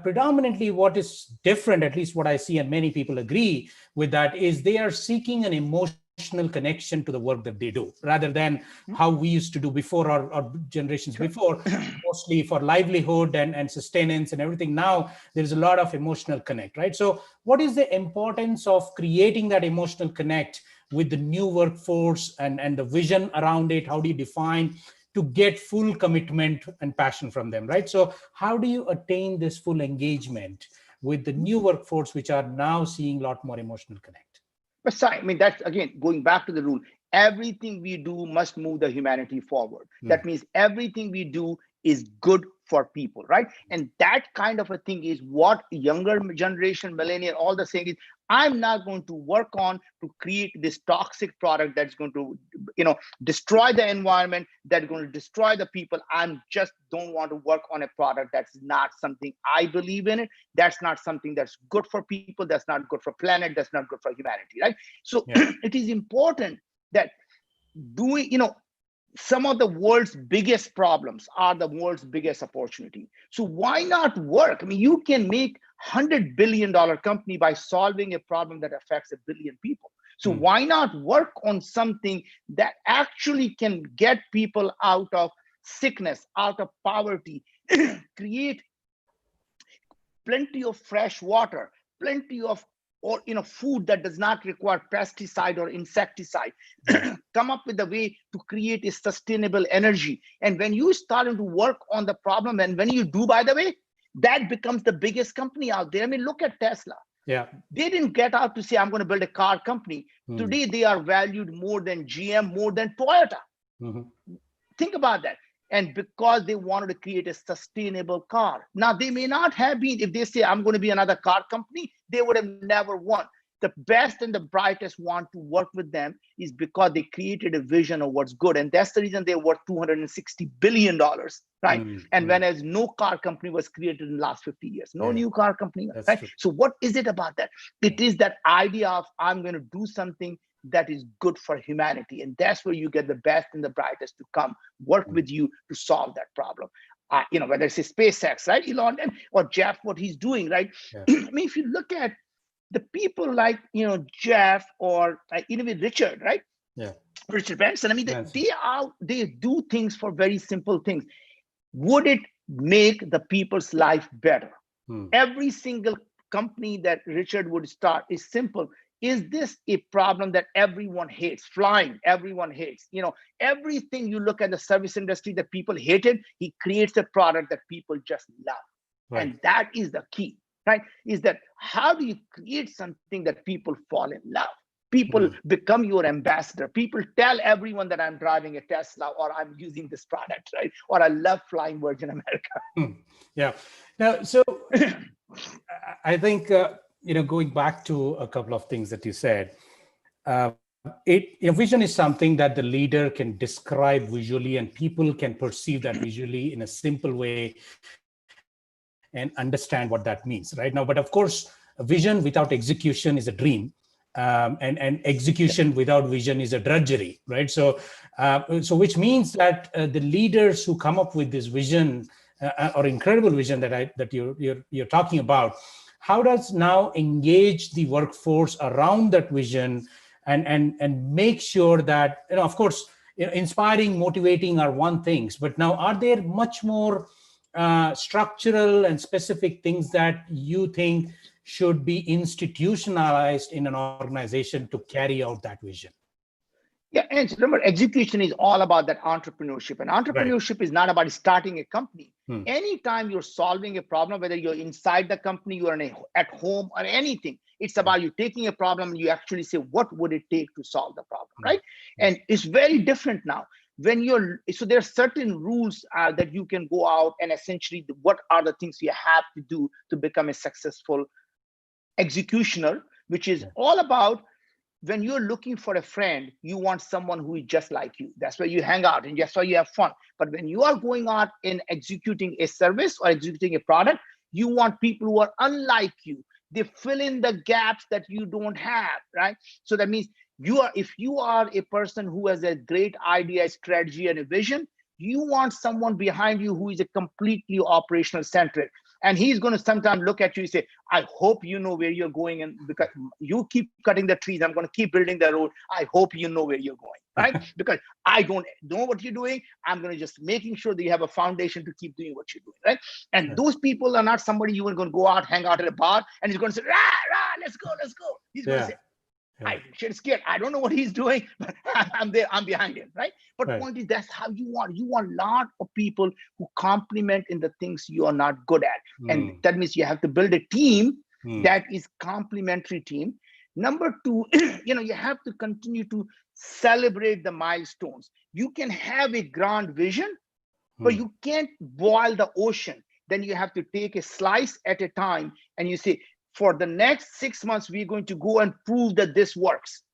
predominantly what is different, at least what I see, and many people agree with that, is they are seeking an emotional connection to the work that they do, rather than how we used to do before, or generations before, mostly for livelihood and sustenance and everything. Now there's a lot of emotional connect, right? So what is the importance of creating that emotional connect with the new workforce and the vision around it? How do you define to get full commitment and passion from them, right? So how do you attain this full engagement with the new workforce, which are now seeing a lot more emotional connect? But sorry, I mean, that's again, going back to the rule, everything we do must move the humanity forward. That means everything we do is good for people, right? And that kind of a thing is what younger generation, millennial, all the saying is, I'm not going to work on to create this toxic product that's going to, destroy the environment, that's going to destroy the people. I'm just don't want to work on a product that's not something I believe in it. That's not something that's good for people. That's not good for planet. That's not good for humanity, right? So it is important that doing, some of the world's biggest problems are the world's biggest opportunity. So why not work? I mean, you can make $100 billion company by solving a problem that affects 1 billion people. So why not work on something that actually can get people out of sickness, out of poverty, create plenty of fresh water, plenty of food that does not require pesticide or insecticide, come up with a way to create a sustainable energy. And when you start to work on the problem, and when you do, by the way, that becomes the biggest company out there. I mean, look at Tesla. Yeah. They didn't get out to say, I'm going to build a car company. Today, they are valued more than GM, more than Toyota. Think about that. And because they wanted to create a sustainable car. Now, they may not have been, if they say, I'm going to be another car company, they would have never won. The best and the brightest want to work with them is because they created a vision of what's good. And that's the reason they're worth $260 billion, right? And whereas no car company was created in the last 50 years, no new car company, right? True. So what is it about that? It is that idea of, I'm going to do something that is good for humanity. And that's where you get the best and the brightest to come work with you to solve that problem. whether it's SpaceX, right, Elon, or Jeff, what he's doing, right? Yeah. I mean, if you look at the people like, Jeff, or even Richard, right? Yeah. Richard Branson. I mean, Branson. they do things for very simple things. Would it make the people's life better? Every single company that Richard would start is simple. Is this a problem that everyone hates? Flying, everyone hates. Everything you look at the service industry that people hated, he creates a product that people just love. Right. And that is the key, right? Is that how do you create something that people fall in love? People become your ambassador. People tell everyone that I'm driving a Tesla, or I'm using this product, right? Or I love flying Virgin America. Yeah. Now, so I think, going back to a couple of things that you said, vision is something that the leader can describe visually, and people can perceive that visually in a simple way and understand what that means, right? Now, but of course, a vision without execution is a dream. And execution without vision is a drudgery, right? So which means that the leaders who come up with this vision or incredible vision that you're talking about, how does now engage the workforce around that vision and make sure that, of course, inspiring, motivating are one things, but now are there much more structural and specific things that you think should be institutionalized in an organization to carry out that vision? Yeah, and remember, execution is all about that entrepreneurship. And entrepreneurship is not about starting a company. Anytime you're solving a problem, whether you're inside the company, you're at home, or anything, it's about you taking a problem and you actually say, what would it take to solve the problem, right? And it's very different now. So there are certain rules that you can go out and essentially, what are the things you have to do to become a successful executioner, which is all about, when you're looking for a friend, you want someone who is just like you. That's where you hang out and that's why you have fun. But when you are going out and executing a service or executing a product, you want people who are unlike you. They fill in the gaps that you don't have, right? So that means if you are a person who has a great idea, strategy, and a vision, you want someone behind you who is a completely operational centric. And he's going to sometimes look at you and say, I hope you know where you're going. And because you keep cutting the trees, I'm going to keep building the road. I hope you know where you're going, right? Because I don't know what you're doing. I'm going to just making sure that you have a foundation to keep doing what you're doing, right? And those people are not somebody you are going to go out, hang out at a bar, and he's going to say, let's go. He's going to say, I shit scared. I don't know what he's doing, but I'm there. I'm behind him, right? But the point is, that's how you want. You want a lot of people who complement in the things you are not good at, and that means you have to build a team that is complementary team. Number two, you have to continue to celebrate the milestones. You can have a grand vision, but you can't boil the ocean. Then you have to take a slice at a time, and you say, for the next 6 months, we're going to go and prove that this works.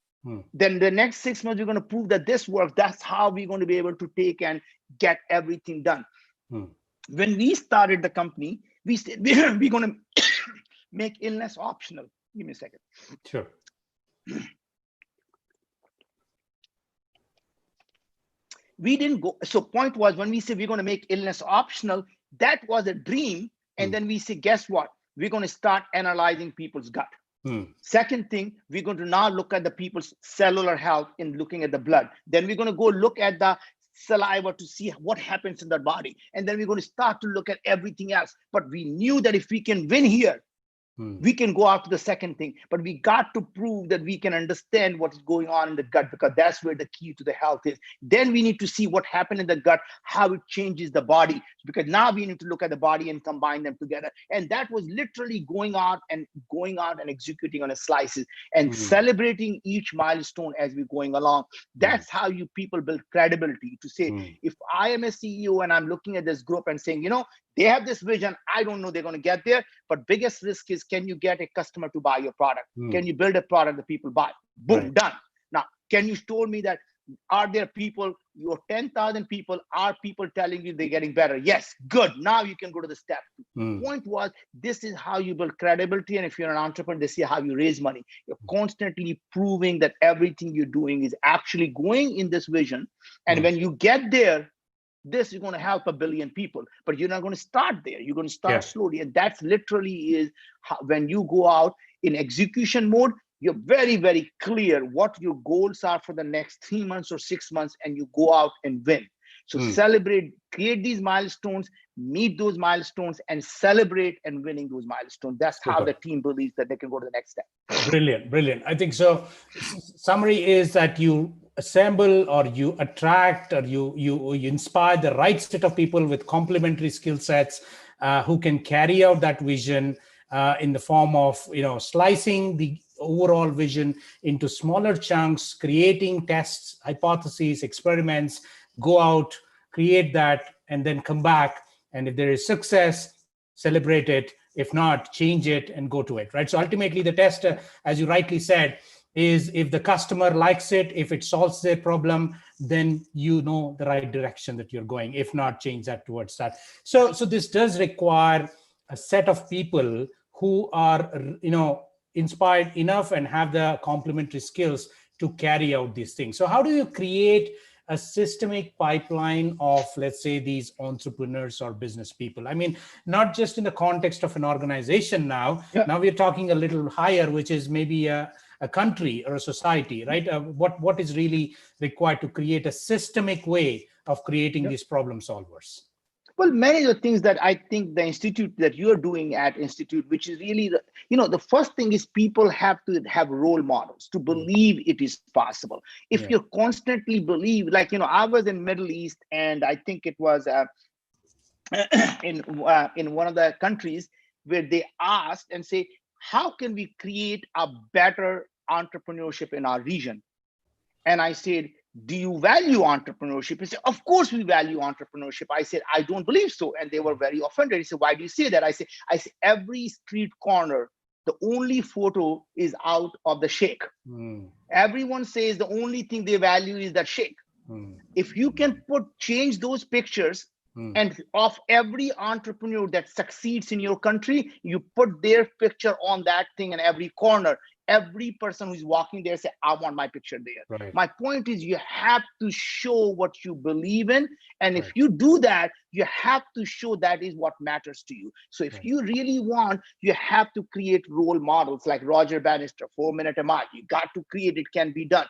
Then the next 6 months, we're going to prove that this works. That's how we're going to be able to take and get everything done. When we started the company, we said, we're going to make illness optional. Give me a second. Sure. We didn't go. So point was, when we said we're going to make illness optional, that was a dream. And then we say, guess what? We're going to start analyzing people's gut. Second thing, we're going to now look at the people's cellular health in looking at the blood. Then we're going to go look at the saliva to see what happens in the body. And then we're going to start to look at everything else. But we knew that if we can win here, we can go after the second thing. But we got to prove that we can understand what's going on in the gut, because that's where the key to the health is. Then we need to see what happened in the gut, how it changes the body, because now we need to look at the body and combine them together. And that was literally going out and executing on a slices and celebrating each milestone as we're going along. That's how you people build credibility to say, if I am a CEO and I'm looking at this group and saying, they have this vision, I don't know they're going to get there, but biggest risk is, can you get a customer to buy your product? Can you build a product that people buy? Boom, done. Now, can you show me that? Are there people, your 10,000 people, are people telling you they're getting better? Yes, good. Now you can go to the step. Point was, this is how you build credibility. And if you're an entrepreneur, this is how you raise money. You're constantly proving that everything you're doing is actually going in this vision. And when you get there, this is going to help a billion people, but you're not going to start there. You're going to start Yeah. slowly. And that's literally is how, when you go out in execution mode, you're very, very clear what your goals are for the next 3 months or 6 months, and you go out and win. So celebrate, create these milestones, meet those milestones, and celebrate and winning those milestones. That's how the team believes that they can go to the next step. Brilliant, brilliant. I think so. Summary is that you assemble or you attract or you inspire the right set of people with complementary skill sets who can carry out that vision in the form of slicing the overall vision into smaller chunks, creating tests, hypotheses, experiments, go out, create that, and then come back. And if there is success, celebrate it. If not, change it and go to it, right? So ultimately the test, as you rightly said, is if the customer likes it, if it solves their problem, then you know the right direction that you're going. If not, change that towards that. So this does require a set of people who are, inspired enough and have the complementary skills to carry out these things. So how do you create a systemic pipeline of, let's say, these entrepreneurs or business people? I mean, not just in the context of an organization now. Yeah. Now we're talking a little higher, which is maybe a country or a society, right? What is really required to create a systemic way of creating these problem solvers? Well, many of the things that I think the institute that you're doing at Institute, which is really, the first thing is people have to have role models to believe it is possible. If you constantly believe, like, I was in Middle East, and I think it was in one of the countries where they asked and say, how can we create a better entrepreneurship in our region? And I said, do you value entrepreneurship? He said, of course we value entrepreneurship. I said, I don't believe so. And they were very offended. He said, why do you say that? I said, every street corner, the only photo is out of the sheikh. Everyone says the only thing they value is that sheikh. If you can change those pictures, and of every entrepreneur that succeeds in your country, you put their picture on that thing in every corner. Every person who's walking there say, I want my picture there. Right. My point is, you have to show what you believe in. And if you do that, you have to show that is what matters to you. So if you really want, you have to create role models like Roger Bannister, 4 Minute a Mile. You got to create, it can be done.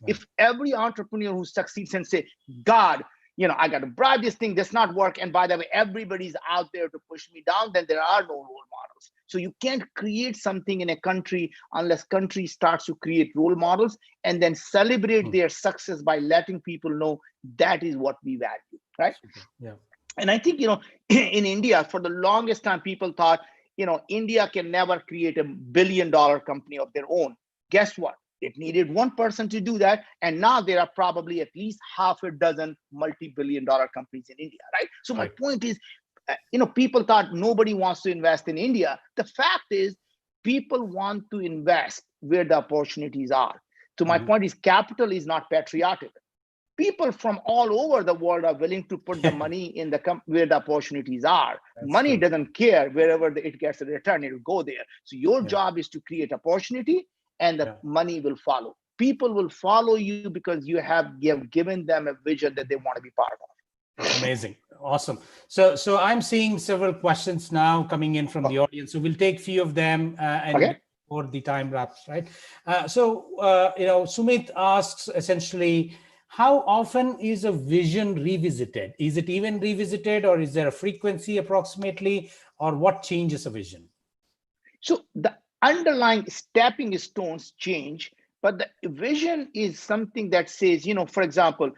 If every entrepreneur who succeeds and say, God, I got to bribe this thing, does not work. And by the way, everybody's out there to push me down, then there are no role models. So you can't create something in a country unless country starts to create role models and then celebrate their success by letting people know that is what we value, right? Yeah. And I think, in India, for the longest time, people thought, India can never create a $1 billion company of their own. Guess what? It needed one person to do that. And now there are probably at least half a dozen multi-billion-dollar companies in India, right? So my point is, people thought nobody wants to invest in India. The fact is, people want to invest where the opportunities are. So my point is, capital is not patriotic. People from all over the world are willing to put the money in where the opportunities are. Money doesn't care wherever it gets a return, it will go there. So your job is to create opportunity, and the money will follow. People will follow you because you have given them a vision that they want to be part of. Amazing. Awesome. So I'm seeing several questions now coming in from the audience. So we'll take a few of them before the time wraps, right? Sumit asks essentially, how often is a vision revisited? Is it even revisited, or is there a frequency approximately, or what changes a vision? So the underlying stepping stones change, but the vision is something that says, for example,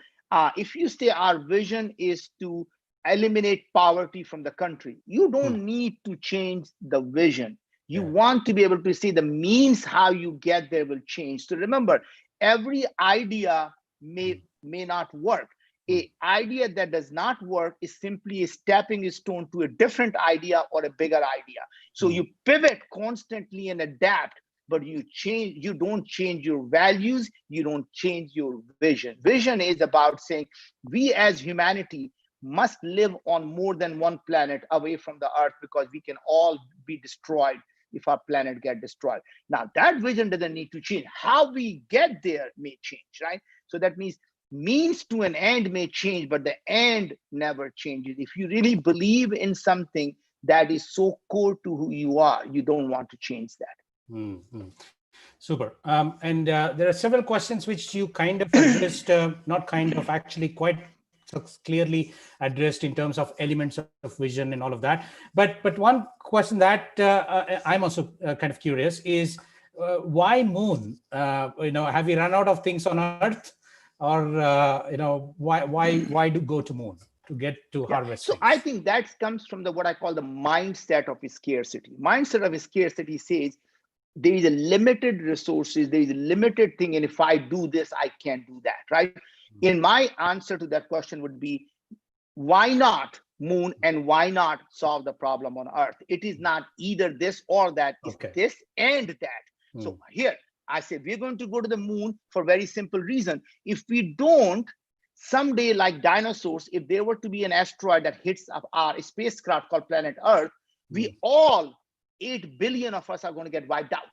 if you say our vision is to eliminate poverty from the country, you don't need to change the vision. You want to be able to see the means how you get there will change. So remember, every idea may not work. An idea that does not work is simply a stepping stone to a different idea or a bigger idea. So you pivot constantly and adapt, but you don't change your values, you don't change your vision. Vision is about saying we as humanity must live on more than one planet away from the earth, because we can all be destroyed if our planet get destroyed. Now that vision doesn't need to change. How we get there may change, right? So that means Means to an end may change, but the end never changes. If you really believe in something that is so core to who you are, you don't want to change that. Mm-hmm. Super. And there are several questions which you kind of addressed, not kind of, actually quite clearly addressed in terms of elements of vision and all of that. But one question that I'm also kind of curious is why moon? Have we run out of things on Earth, or why do go to moon to get to harvest So things? I think that comes from the what I call the mindset of scarcity. Mindset of scarcity says there is a limited resources, there is a limited thing, and if I do this, I can't do that, right? In my answer to that question would be, why not moon, and why not solve the problem on Earth? It is not either this or that, it's this and that. So here I say we're going to go to the moon for a very simple reason. If we don't, someday, like dinosaurs, if there were to be an asteroid that hits our spacecraft called planet Earth, we all 8 billion of us are going to get wiped out,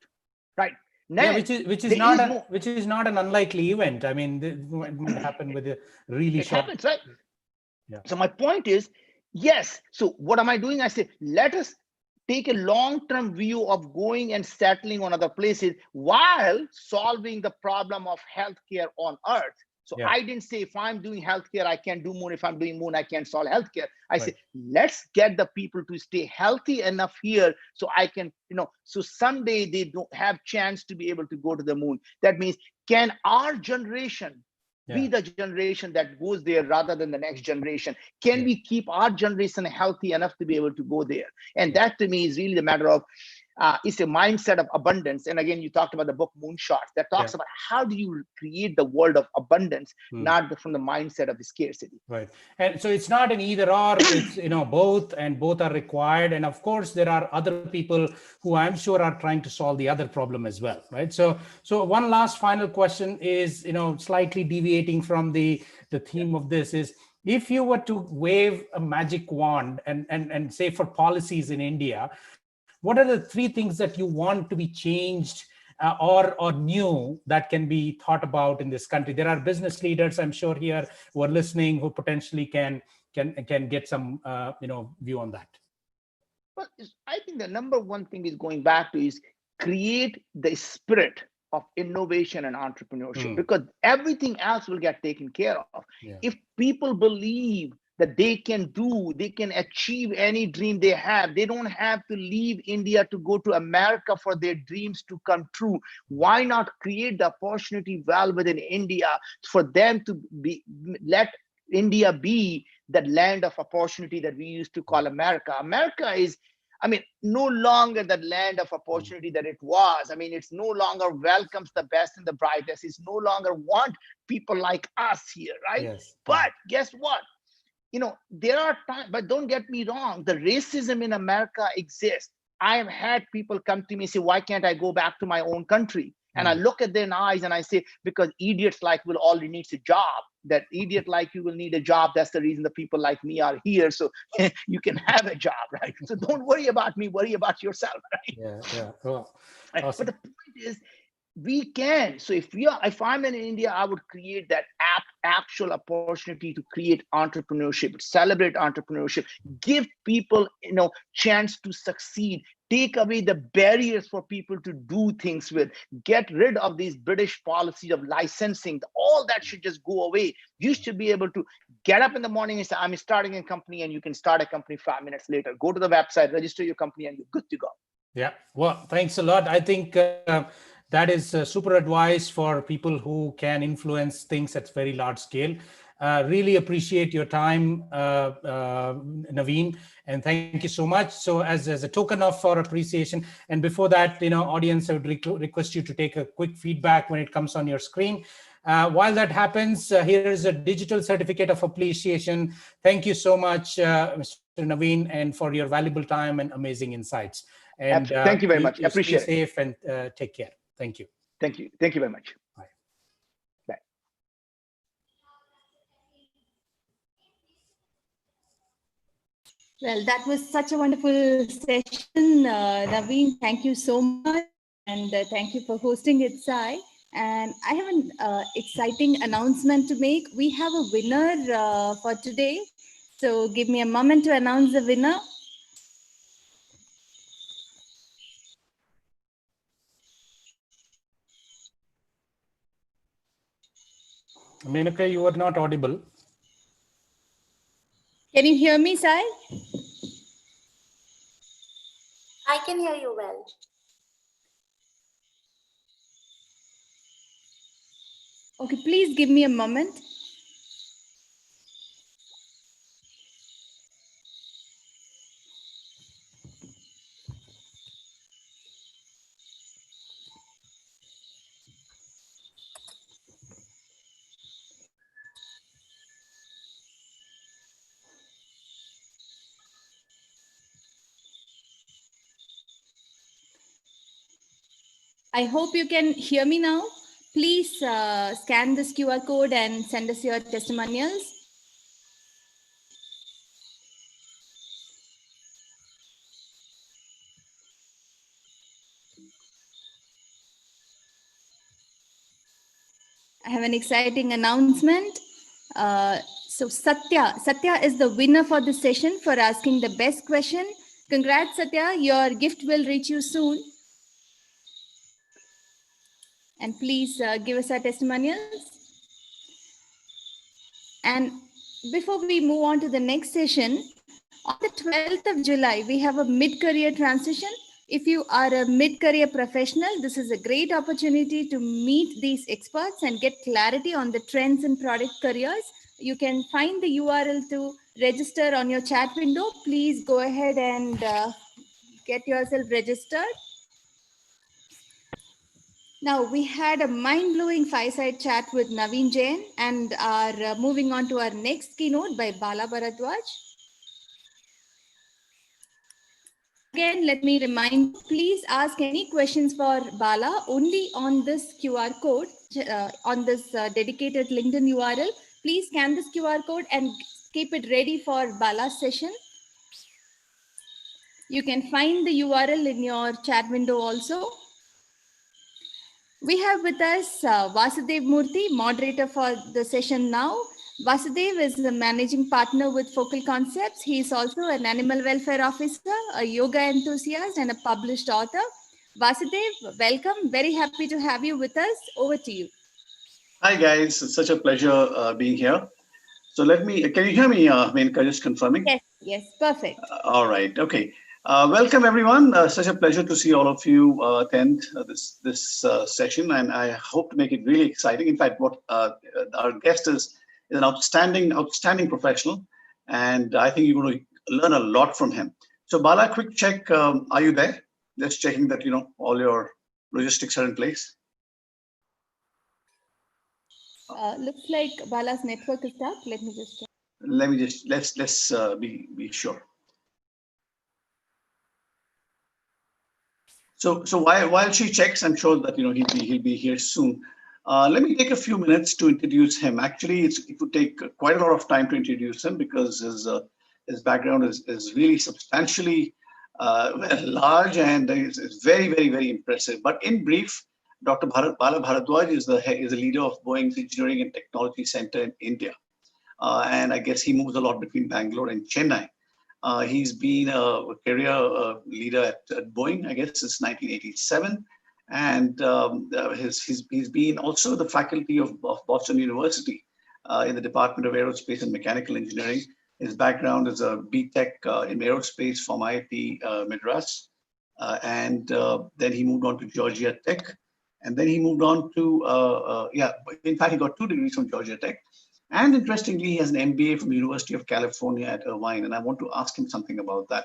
right? Now, yeah, which is not an unlikely event. I mean, it might happen with a really short. Happens, right? Yeah. So my point is, yes. So what am I doing? I say, let us take a long-term view of going and settling on other places while solving the problem of healthcare on Earth. So I didn't say if I'm doing healthcare, I can't do moon. If I'm doing moon, I can't solve healthcare. I say, let's get the people to stay healthy enough here so I can, so someday they don't have chance to be able to go to the moon. That means, can our generation be the generation that goes there rather than the next generation? Can we keep our generation healthy enough to be able to go there? And that to me is really the matter of, it's a mindset of abundance. And again, you talked about the book Moonshots that talks about how do you create the world of abundance, not from the mindset of the scarcity. Right. And so it's not an either or, it's, both, and both are required. And of course, there are other people who I'm sure are trying to solve the other problem as well, right? So one last final question is, slightly deviating from the theme of this is, if you were to wave a magic wand and say for policies in India, what are the 3 things that you want to be changed or new that can be thought about in this country? There are business leaders, I'm sure, here who are listening, who potentially can get some view on that. Well, I think the number one thing is going back to is create the spirit of innovation and entrepreneurship, because everything else will get taken care of. If people believe that they can achieve any dream they have, they don't have to leave India to go to America for their dreams to come true. Why not create the opportunity well within India for them to let India be that land of opportunity that we used to call America? America is, no longer the land of opportunity that it was. It's no longer welcomes the best and the brightest. It's no longer want people like us here, right? Yes. But guess what? There are times, but don't get me wrong, the racism in America exists. I have had people come to me and say, why can't I go back to my own country? And I look at their eyes and I say, because idiots like will only needs a job. That idiot like you will need a job. That's the reason the people like me are here. So you can have a job, right? So don't worry about me, worry about yourself, right? Yeah. Well, awesome. But the point is, we can. So if I'm in India, I would create that actual opportunity to create entrepreneurship, celebrate entrepreneurship, give people, chance to succeed, take away the barriers for people to do things with, get rid of these British policies of licensing. All that should just go away. You should be able to get up in the morning and say, I'm starting a company, and you can start a company 5 minutes later. Go to the website, register your company, and you're good to go. Yeah. Well, thanks a lot. I think that is super advice for people who can influence things at very large scale. Really appreciate your time, Naveen, and thank you so much. So as a token of our appreciation, and before that, audience, I would request you to take a quick feedback when it comes on your screen. While that happens, here is a digital certificate of appreciation. Thank you so much, Mr. Naveen, and for your valuable time and amazing insights. And thank you very much. Appreciate it. Stay safe and take care. Thank you. Thank you. Thank you very much. Bye. Bye. Well, that was such a wonderful session, Naveen. Thank you so much. And thank you for hosting it, Sai. And I have an exciting announcement to make. We have a winner for today. So give me a moment to announce the winner. Menaka, you are not audible. Can you hear me, Sai? I can hear you well. Okay, please give me a moment. I hope you can hear me now. Please scan this QR code and send us your testimonials. I have an exciting announcement. So Satya is the winner for this session for asking the best question. Congrats, Satya. Your gift will reach you soon. And please give us our testimonials. And before we move on to the next session, on the 12th of July, we have a mid-career transition. If you are a mid-career professional, this is a great opportunity to meet these experts and get clarity on the trends in product careers. You can find the URL to register on your chat window. Please go ahead and get yourself registered. Now, we had a mind-blowing fireside chat with Naveen Jain and are moving on to our next keynote by Bala Bharadwaj. Again, let me remind you, please ask any questions for Bala only on this QR code, on this dedicated LinkedIn URL. Please scan this QR code and keep it ready for Bala's session. You can find the URL in your chat window also. We have with us Vasudev Murthy, moderator for the session now. Vasudev is the managing partner with Focal Concepts. He is also an animal welfare officer, a yoga enthusiast, and a published author. Vasudev, welcome. Very happy to have you with us. Over to you. Hi guys, it's such a pleasure being here. So can you hear me, Menka, just confirming? Yes, perfect. All right, okay. Welcome everyone. Such a pleasure to see all of you attend this session, and I hope to make it really exciting. In fact, what our guest is an outstanding professional, and I think you're going to learn a lot from him. So Bala, quick check. Are you there? Just checking that all your logistics are in place. Looks like Bala's network is stuck. Let me just check. Let's be sure. So while she checks, I'm sure that he'll be here soon. Let me take a few minutes to introduce him. Actually, it would take quite a lot of time to introduce him because his background is really substantially large and is very, very, very impressive. But in brief, Dr. Bala Bharadwaj is the leader of Boeing's Engineering and Technology Center in India. And I guess he moves a lot between Bangalore and Chennai. He's been a career leader at Boeing, I guess, since 1987. And he's been also the faculty of Boston University in the Department of Aerospace and Mechanical Engineering. His background is a BTech in aerospace from IIT Madras. And then he moved on to Georgia Tech. And then he moved on to, in fact, he got 2 degrees from Georgia Tech. And interestingly, he has an MBA from the University of California at Irvine. And I want to ask him something about that.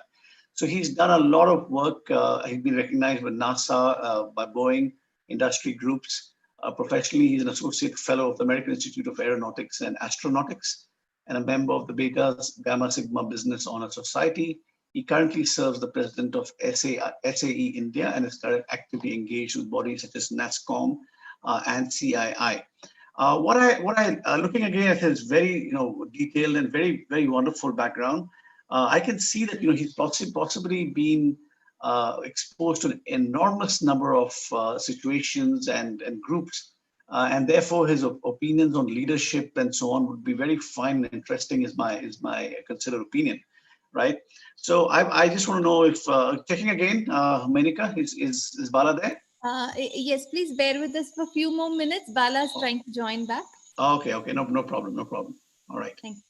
So he's done a lot of work. He's been recognized by NASA, by Boeing, industry groups. Professionally, he's an associate fellow of the American Institute of Aeronautics and Astronautics and a member of the Beta Gamma Sigma Business Honor Society. He currently serves the president of SAE India and is actively engaged with bodies such as NASSCOM and CII. Looking again at his very detailed and very, very wonderful background, I can see that he's possibly been exposed to an enormous number of situations and groups and therefore his opinions on leadership and so on would be very fine and interesting. Is my considered opinion, right? So I just want to know if checking again, Menika, is Bala there? Yes, please bear with us for a few more minutes. Bala is trying to join back. Okay, no problem. All right. Thank you.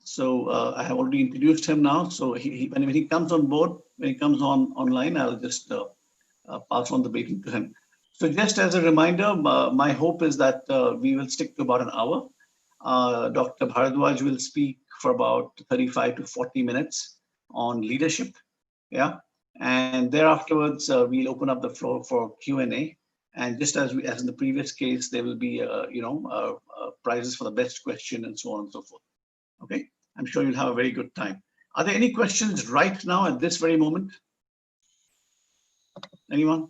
So I have already introduced him now. So when he comes on board, when he comes online, I'll just pass on the baton to him. So just as a reminder, my hope is that we will stick to about an hour. Dr. Bharadwaj will speak for about 35 to 40 minutes on leadership. Yeah. And thereafterwards, we'll open up the floor for Q&A. And just as in the previous case, there will be, prizes for the best question and so on and so forth. Okay. I'm sure you'll have a very good time. Are there any questions right now at this very moment? Anyone?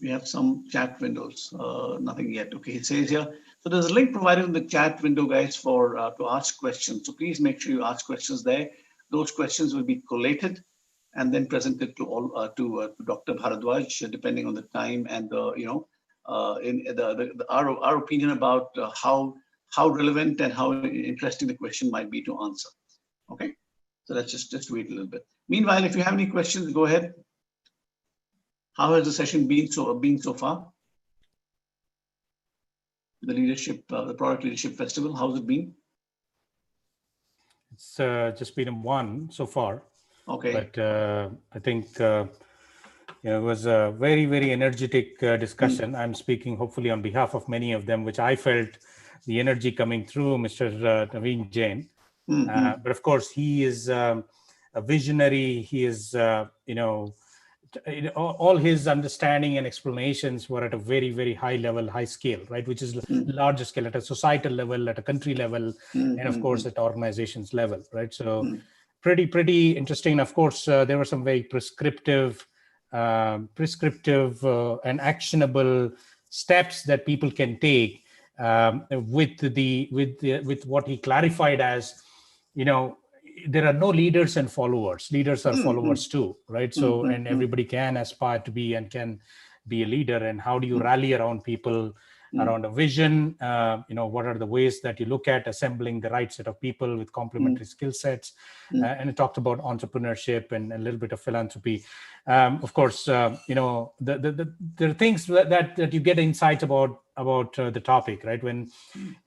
We have some chat windows. Nothing yet. Okay, it says here. So there's a link provided in the chat window, guys, for to ask questions. So please make sure you ask questions there. Those questions will be collated and then presented to all to Dr. Bharadwaj, depending on the time and the our opinion about how relevant and how interesting the question might be to answer. Okay, so let's just wait a little bit. Meanwhile, if you have any questions, go ahead. How has the session been so far? The leadership, the Product Leadership Festival, how's it been? It's just been one so far. Okay. But I think it was a very, very energetic discussion. I'm speaking hopefully on behalf of many of them, which I felt the energy coming through Mr. Naveen Jain. But of course, he is a visionary. He is, all his understanding and explanations were at a very, very high level, high scale, right? Which is larger scale at a societal level, at a country level, and of course at organizations level, right? So pretty interesting. Of course, there were some very prescriptive and actionable steps that people can take with what he clarified as, there are no leaders and followers. Leaders are followers too, right? So, and everybody can aspire to be and can be a leader. And how do you rally around people around a vision? What are the ways that you look at assembling the right set of people with complementary skill sets? And it talked about entrepreneurship and a little bit of philanthropy. Of course, there are things that you get insights about the topic, right? When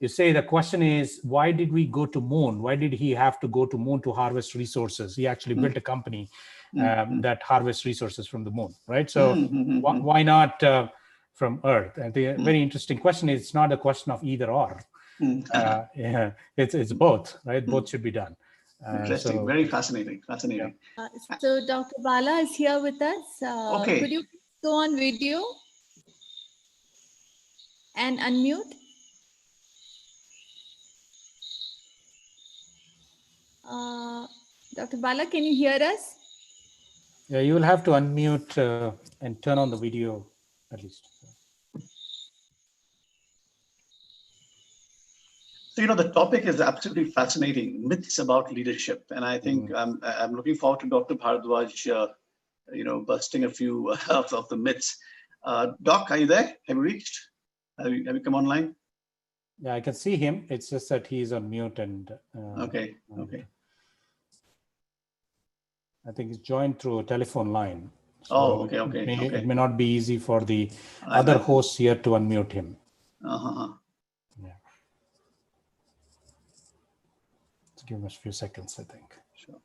you say the question is, why did we go to moon? Why did he have to go to moon to harvest resources? He actually built a company that harvests resources from the moon, right? So why not from Earth? And the very interesting question is, it's not a question of either or. It's both, right? Both should be done. Interesting. Very fascinating. Yeah. So Dr. Bala is here with us. Okay. Could you go on video and unmute? Dr. Bala, can you hear us? Yeah, you will have to unmute and turn on the video at least. So, the topic is absolutely fascinating, myths about leadership. And I think I'm looking forward to Dr. Bharadwaj, busting a few of the myths. Doc, are you there? Have you reached? Have you come online? Yeah, I can see him. It's just that he's on mute and. Okay. I think he's joined through a telephone line. So okay. It may not be easy for the other hosts here to unmute him. Yeah. Let's give him a few seconds, I think. Sure.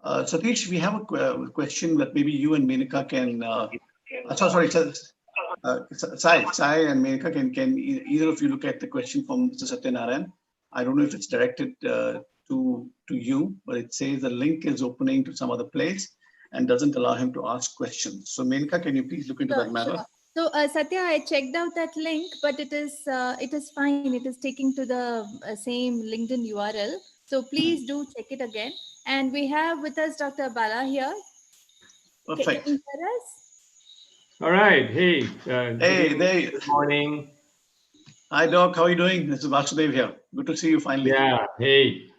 Satish, we have a question that maybe you and Menika can. Sai and Menika, can either of you look at the question from Mr. Satyanarayan? I don't know if it's directed to you, but it says the link is opening to some other place and doesn't allow him to ask questions. So Menika, can you please look into that matter? So Satya, I checked out that link, but it is fine. It is taking to the same LinkedIn URL. So please do check it again. And we have with us Dr. Bala here. Can Perfect. you hear us? All right. Hey, good Hey, evening, there. good morning. Hi, Doc. How are you doing? This is Vasudev here. Good to see you finally. Yeah, hey.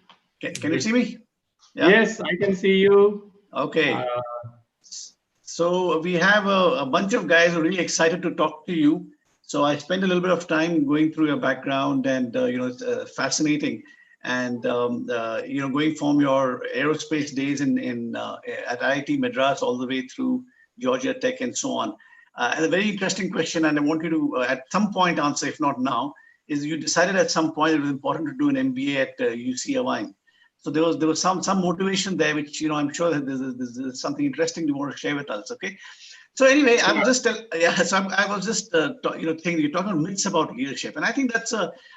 Can you see me? Yeah. Yes, I can see you. Okay. So we have a bunch of guys who are really excited to talk to you. So I spent a little bit of time going through your background, and it's fascinating. And going from your aerospace days in at IIT Madras all the way through Georgia Tech and so on. And a very interesting question, and I want you to at some point answer, if not now, is you decided at some point it was important to do an MBA at UC Irvine. So there was some motivation there, which I'm sure that there's something interesting you want to share with us. Okay. So anyway, I was just I was just thinking you're talking myths about leadership, and I think that's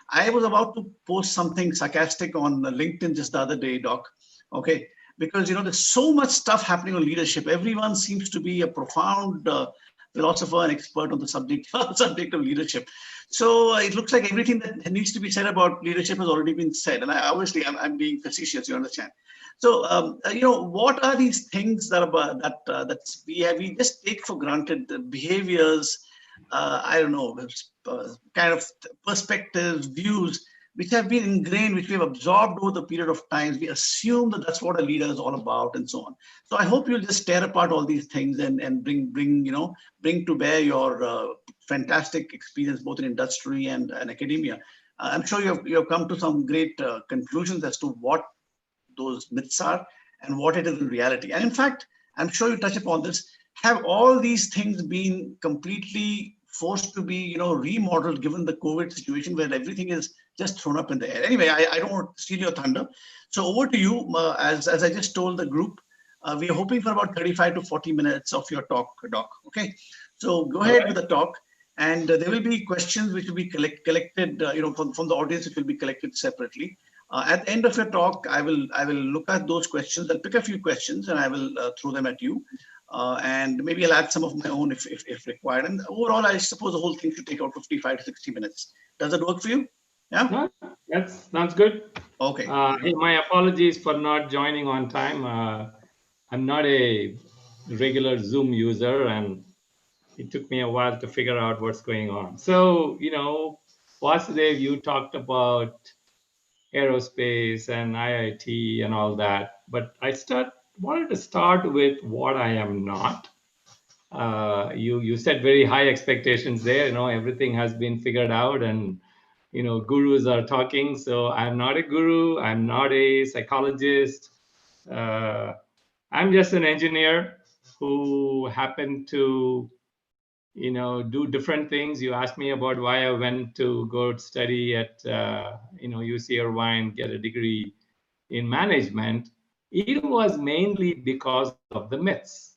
I was about to post something sarcastic on LinkedIn just the other day, Doc. Okay, because there's so much stuff happening on leadership. Everyone seems to be a profound philosopher and expert on the subject subject of leadership. So it looks like everything that needs to be said about leadership has already been said, and I'm being facetious. You understand? So, what are these things that we just take for granted? The behaviors, I don't know, kind of perspectives, views, which have been ingrained, which we have absorbed over the period of times. We assume that that's what a leader is all about, and so on. So, I hope you'll just tear apart all these things and bring to bear your fantastic experience both in industry and academia. I'm sure you have come to some great conclusions as to what those myths are and what it is in reality. And in fact, I'm sure you touch upon this. Have all these things been completely forced to be, remodeled given the COVID situation where everything is just thrown up in the air? Anyway, I don't want to steal your thunder. So over to you. As I just told the group, we are hoping for about 35 to 40 minutes of your talk, Doc. Okay. So go ahead with the talk. And there will be questions which will be collected, from the audience, which will be collected separately. At the end of your talk, I will look at those questions. I'll pick a few questions and I will throw them at you, and maybe I'll add some of my own if required. And overall, I suppose the whole thing should take out 55 to 60 minutes. Does that work for you? Yeah. No, that's good. Okay. Hey, my apologies for not joining on time. I'm not a regular Zoom user, and it took me a while to figure out what's going on. So, Vasudev, you talked about aerospace and IIT and all that, but I wanted to start with what I am not. You set very high expectations there. Everything has been figured out, and gurus are talking. So I'm not a guru. I'm not a psychologist. I'm just an engineer who happened to do different things. You asked me about why I went to go study at UC Irvine, get a degree in management. It was mainly because of the myths.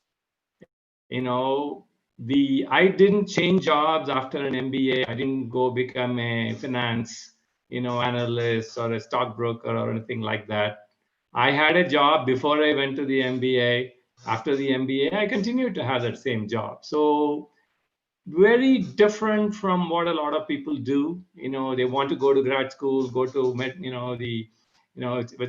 I didn't change jobs after an MBA. I didn't go become a finance analyst or a stockbroker or anything like that. I had a job before I went to the MBA. After the MBA, I continued to have that same job. So very different from what a lot of people do. They want to go to grad school, go to whether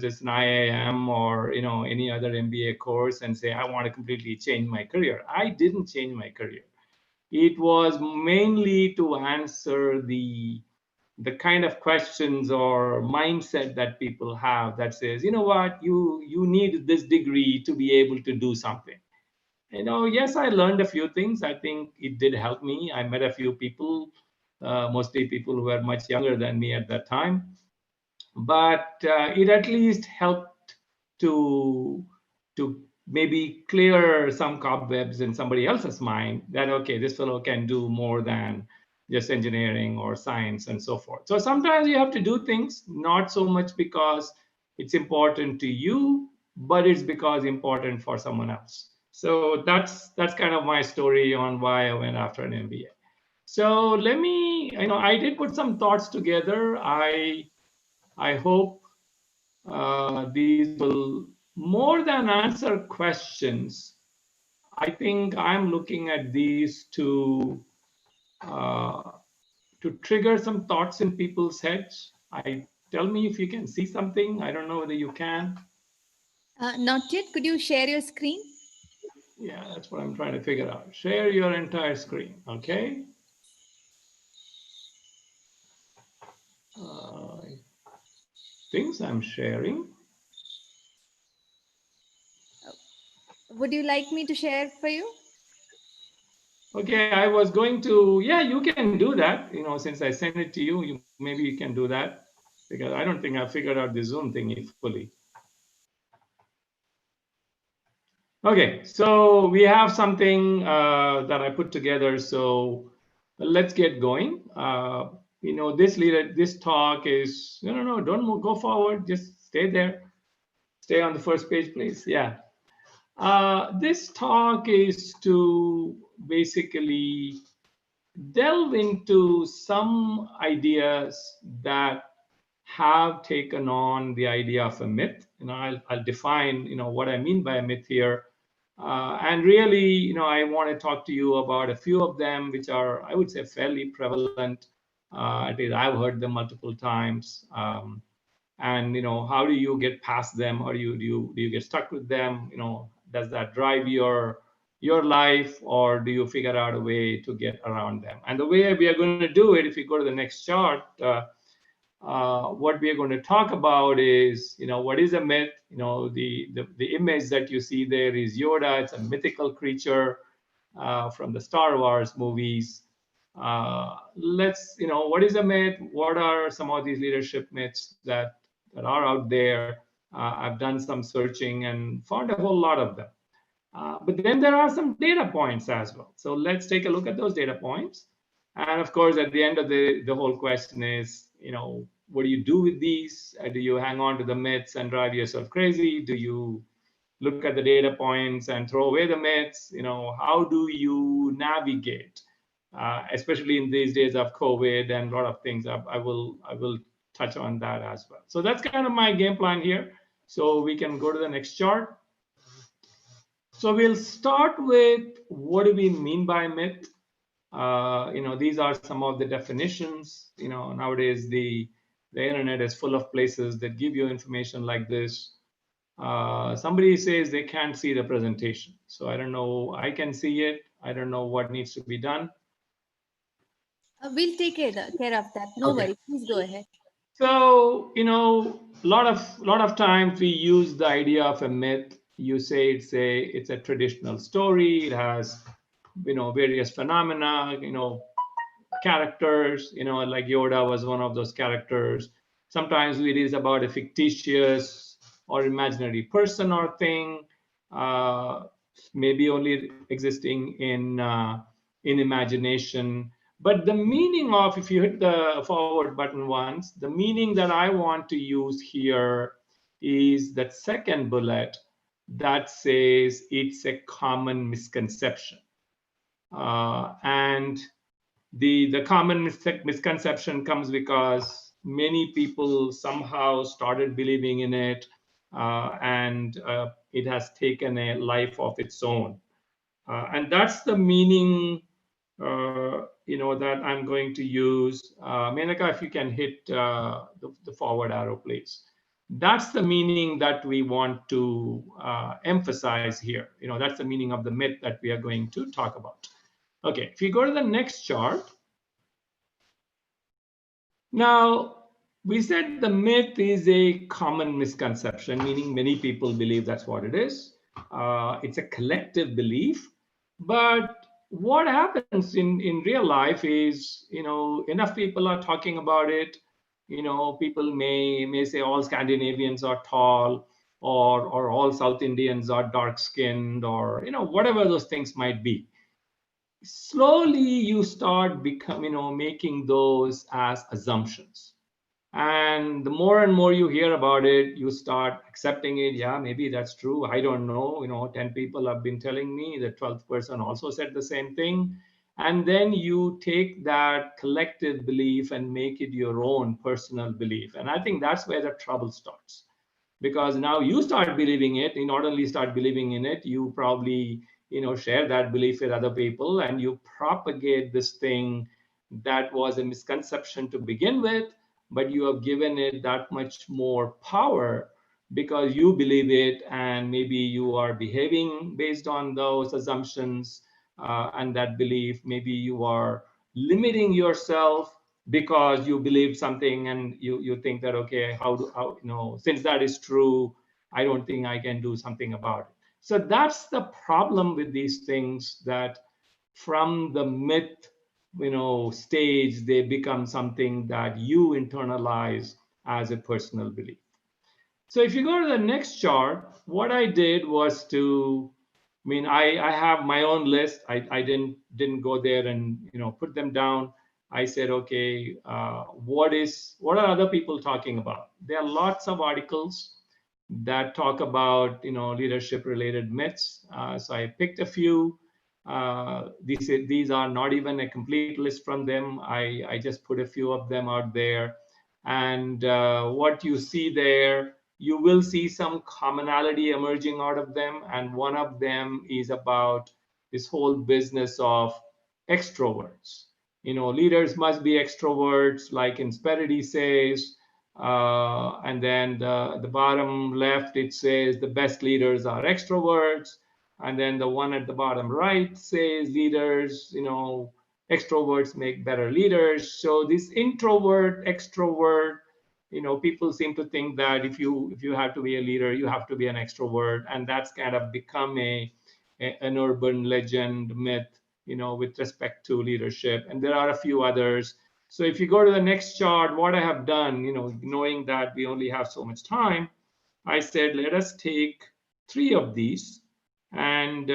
it's an IIM or any other MBA course, and say I want to completely change my career. I didn't change my career. It was mainly to answer the kind of questions or mindset that people have that says, what, you need this degree to be able to do something. Yes, I learned a few things. I think it did help me. I met a few people, mostly people who were much younger than me at that time. But it at least helped to maybe clear some cobwebs in somebody else's mind that, okay, this fellow can do more than just engineering or science and so forth. So sometimes you have to do things not so much because it's important to you, but it's because important for someone else. So that's kind of my story on why I went after an MBA. So let me, I did put some thoughts together. I hope these will more than answer questions. I think I'm looking at these to to trigger some thoughts in people's heads. Tell me if you can see something. I don't know whether you can. Not yet. Could you share your screen? Yeah, that's what I'm trying to figure out. Share your entire screen, okay? Things I'm sharing. Would you like me to share for you? Okay, I was going to, yeah, you can do that. Since I sent it to you, maybe you can do that, because I don't think I figured out the Zoom thingy fully. Okay, so we have something that I put together. So let's get going. This talk is, no, don't move, go forward, just stay there. Stay on the first page, please. Yeah. This talk is to basically delve into some ideas that have taken on the idea of a myth. I'll define, what I mean by a myth here. And really, I want to talk to you about a few of them, which are, I would say, fairly prevalent. At least I've heard them multiple times. And how do you get past them, or do you get stuck with them? Does that drive your life, or do you figure out a way to get around them? And the way we are going to do it, if you go to the next chart, what we are going to talk about is, what is a myth? The image that you see there is Yoda. It's a mythical creature from the Star Wars movies. What is a myth? What are some of these leadership myths that are out there? I've done some searching and found a whole lot of them. But then there are some data points as well. So let's take a look at those data points. And of course, at the end of the whole question is, what do you do with these? Do you hang on to the myths and drive yourself crazy? Do you look at the data points and throw away the myths? How do you navigate, especially in these days of COVID and a lot of things? I will touch on that as well. So that's kind of my game plan here. So we can go to the next chart. So we'll start with, what do we mean by myth? These are some of the definitions. Nowadays the internet is full of places that give you information like this. Somebody says they can't see the presentation, so I don't know. I can see it. I don't know what needs to be done. We'll take care of that. No worries. Please go ahead. So a lot of times we use the idea of a myth. You say it's a traditional story. It has various phenomena. Characters. Like Yoda was one of those characters. Sometimes it is about a fictitious or imaginary person or thing, maybe only existing in imagination. But the meaning of, if you hit the forward button once, the meaning that I want to use here is that second bullet that says it's a common misconception. And the common misconception comes because many people somehow started believing in it, and it has taken a life of its own. And that's the meaning that I'm going to use. Menaka, if you can hit the forward arrow, please. That's the meaning that we want to emphasize here. That's the meaning of the myth that we are going to talk about. Okay, if you go to the next chart. Now, we said the myth is a common misconception, meaning many people believe that's what it is. It's a collective belief. But what happens in real life is, enough people are talking about it. People may say all Scandinavians are tall, or all South Indians are dark-skinned, or whatever those things might be. Slowly you start making those as assumptions, and the more and more you hear about it, you start accepting it. Yeah, maybe that's true. I don't know. 10 people have been telling me. The 12th person also said the same thing. And then you take that collective belief and make it your own personal belief. And I think that's where the trouble starts, because now you start believing it. You not only start believing in it, you probably share that belief with other people, and you propagate this thing that was a misconception to begin with, but you have given it that much more power because you believe it, and maybe you are behaving based on those assumptions and that belief. Maybe you are limiting yourself because you believe something, and you think that, okay, how since that is true, I don't think I can do something about it. So that's the problem with these things, that from the myth stage, they become something that you internalize as a personal belief. So if you go to the next chart, what I did was I have my own list. I didn't go there and put them down. I said, okay, what are other people talking about? There are lots of articles that talk about leadership related myths. So I picked a few. These are not even a complete list from them. I just put a few of them out there, and what you see there, you will see some commonality emerging out of them, and one of them is about this whole business of extroverts. Leaders must be extroverts, like Insperity says. And then the bottom left, it says the best leaders are extroverts. And then the one at the bottom right says leaders, extroverts make better leaders. So this introvert, extrovert, people seem to think that if you have to be a leader, you have to be an extrovert, and that's kind of become an urban legend myth, with respect to leadership. And there are a few others. So if you go to the next chart, what I have done, knowing that we only have so much time, I said, let us take 3 of these and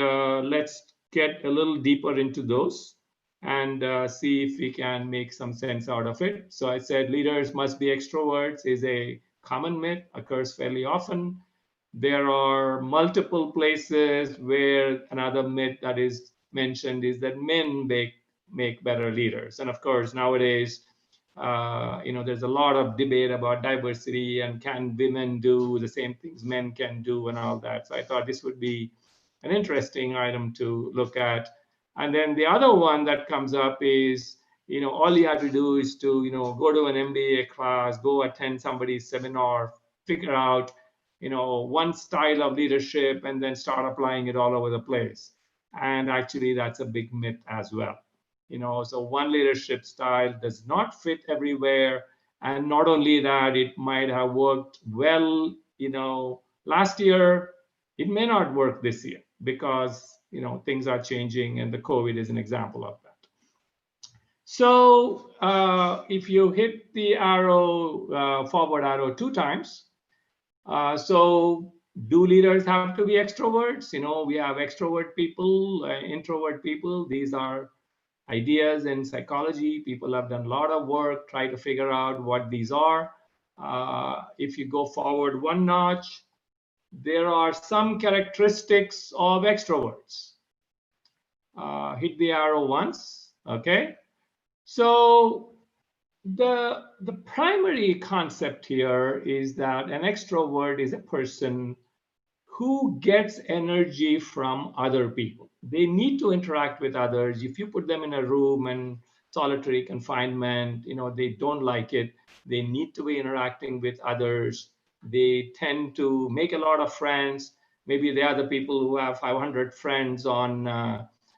let's get a little deeper into those and see if we can make some sense out of it. So I said leaders must be extroverts is a common myth, occurs fairly often. There are multiple places where another myth that is mentioned is that men make better leaders. And of course, nowadays, there's a lot of debate about diversity and can women do the same things men can do and all that. So I thought this would be an interesting item to look at. And then the other one that comes up is, all you have to do is to, go to an MBA class, go attend somebody's seminar, figure out, one style of leadership, and then start applying it all over the place. And actually, that's a big myth as well. So one leadership style does not fit everywhere. And not only that, it might have worked well, last year, it may not work this year because, things are changing, and the COVID is an example of that. So if you hit the arrow, forward arrow 2 times, so do leaders have to be extroverts? We have extrovert people, introvert people. These are ideas in psychology. People have done a lot of work, try to figure out what these are. If you go forward 1 notch, there are some characteristics of extroverts. Hit the arrow once, okay? So the primary concept here is that an extrovert is a person who gets energy from other people. They need to interact with others. If you put them in a room and solitary confinement, they don't like it. They need to be interacting with others. They tend to make a lot of friends. Maybe they are the people who have 500 friends on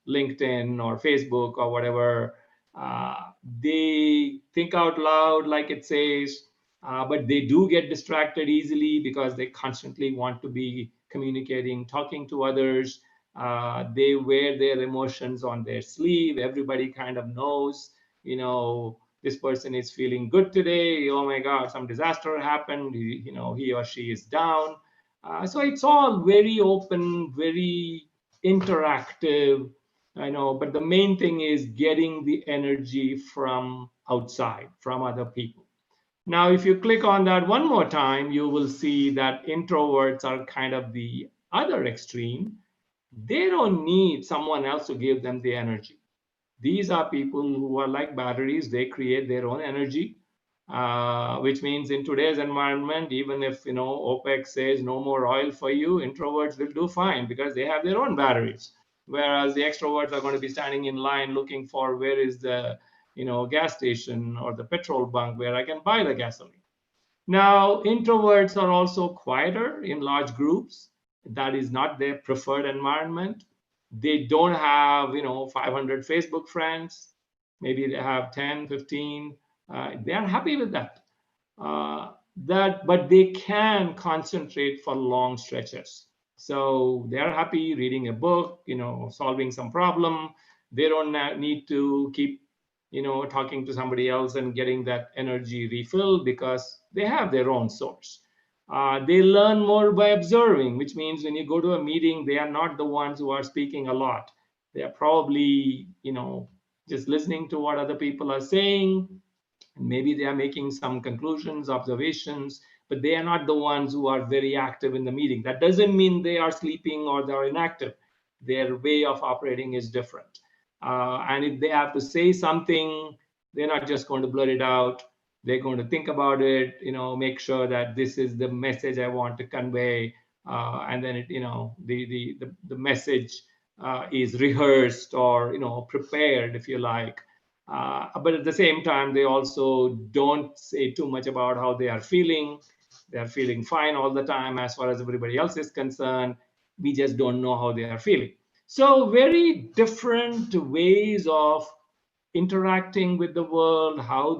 LinkedIn or Facebook or whatever. They think out loud, like it says, but they do get distracted easily because they constantly want to be communicating, talking to others. They wear their emotions on their sleeve. Everybody kind of knows, this person is feeling good today. Oh my God, some disaster happened. He or she is down. So it's all very open, very interactive. I know, but the main thing is getting the energy from outside, from other people. Now, if you click on that one more time, you will see that introverts are kind of the other extreme. They don't need someone else to give them the energy. These are people who are like batteries. They create their own energy, which means in today's environment, even if OPEC says no more oil for you, introverts will do fine because they have their own batteries. whereas the extroverts are going to be standing in line looking for where is the gas station or the petrol bunk where I can buy the gasoline. Now, introverts are also quieter in large groups. That is not their preferred environment. They don't have 500 Facebook friends. Maybe they have 10, 15. They are happy with that. But they can concentrate for long stretches. So they are happy reading a book, solving some problem. They don't need to keep talking to somebody else and getting that energy refilled because they have their own source. They learn more by observing, which means when you go to a meeting, they are not the ones who are speaking a lot. They are probably just listening to what other people are saying, and maybe they are making some conclusions, observations, but they are not the ones who are very active in the meeting. That doesn't mean they are sleeping or they are inactive. Their way of operating is different. And if they have to say something, they're not just going to blurt it out. They're going to think about it, make sure that this is the message I want to convey. And then the message is rehearsed or prepared, if you like. But at the same time, they also don't say too much about how they are feeling. They are feeling fine all the time as far as everybody else is concerned. We just don't know how they are feeling. So very different ways of interacting with the world, how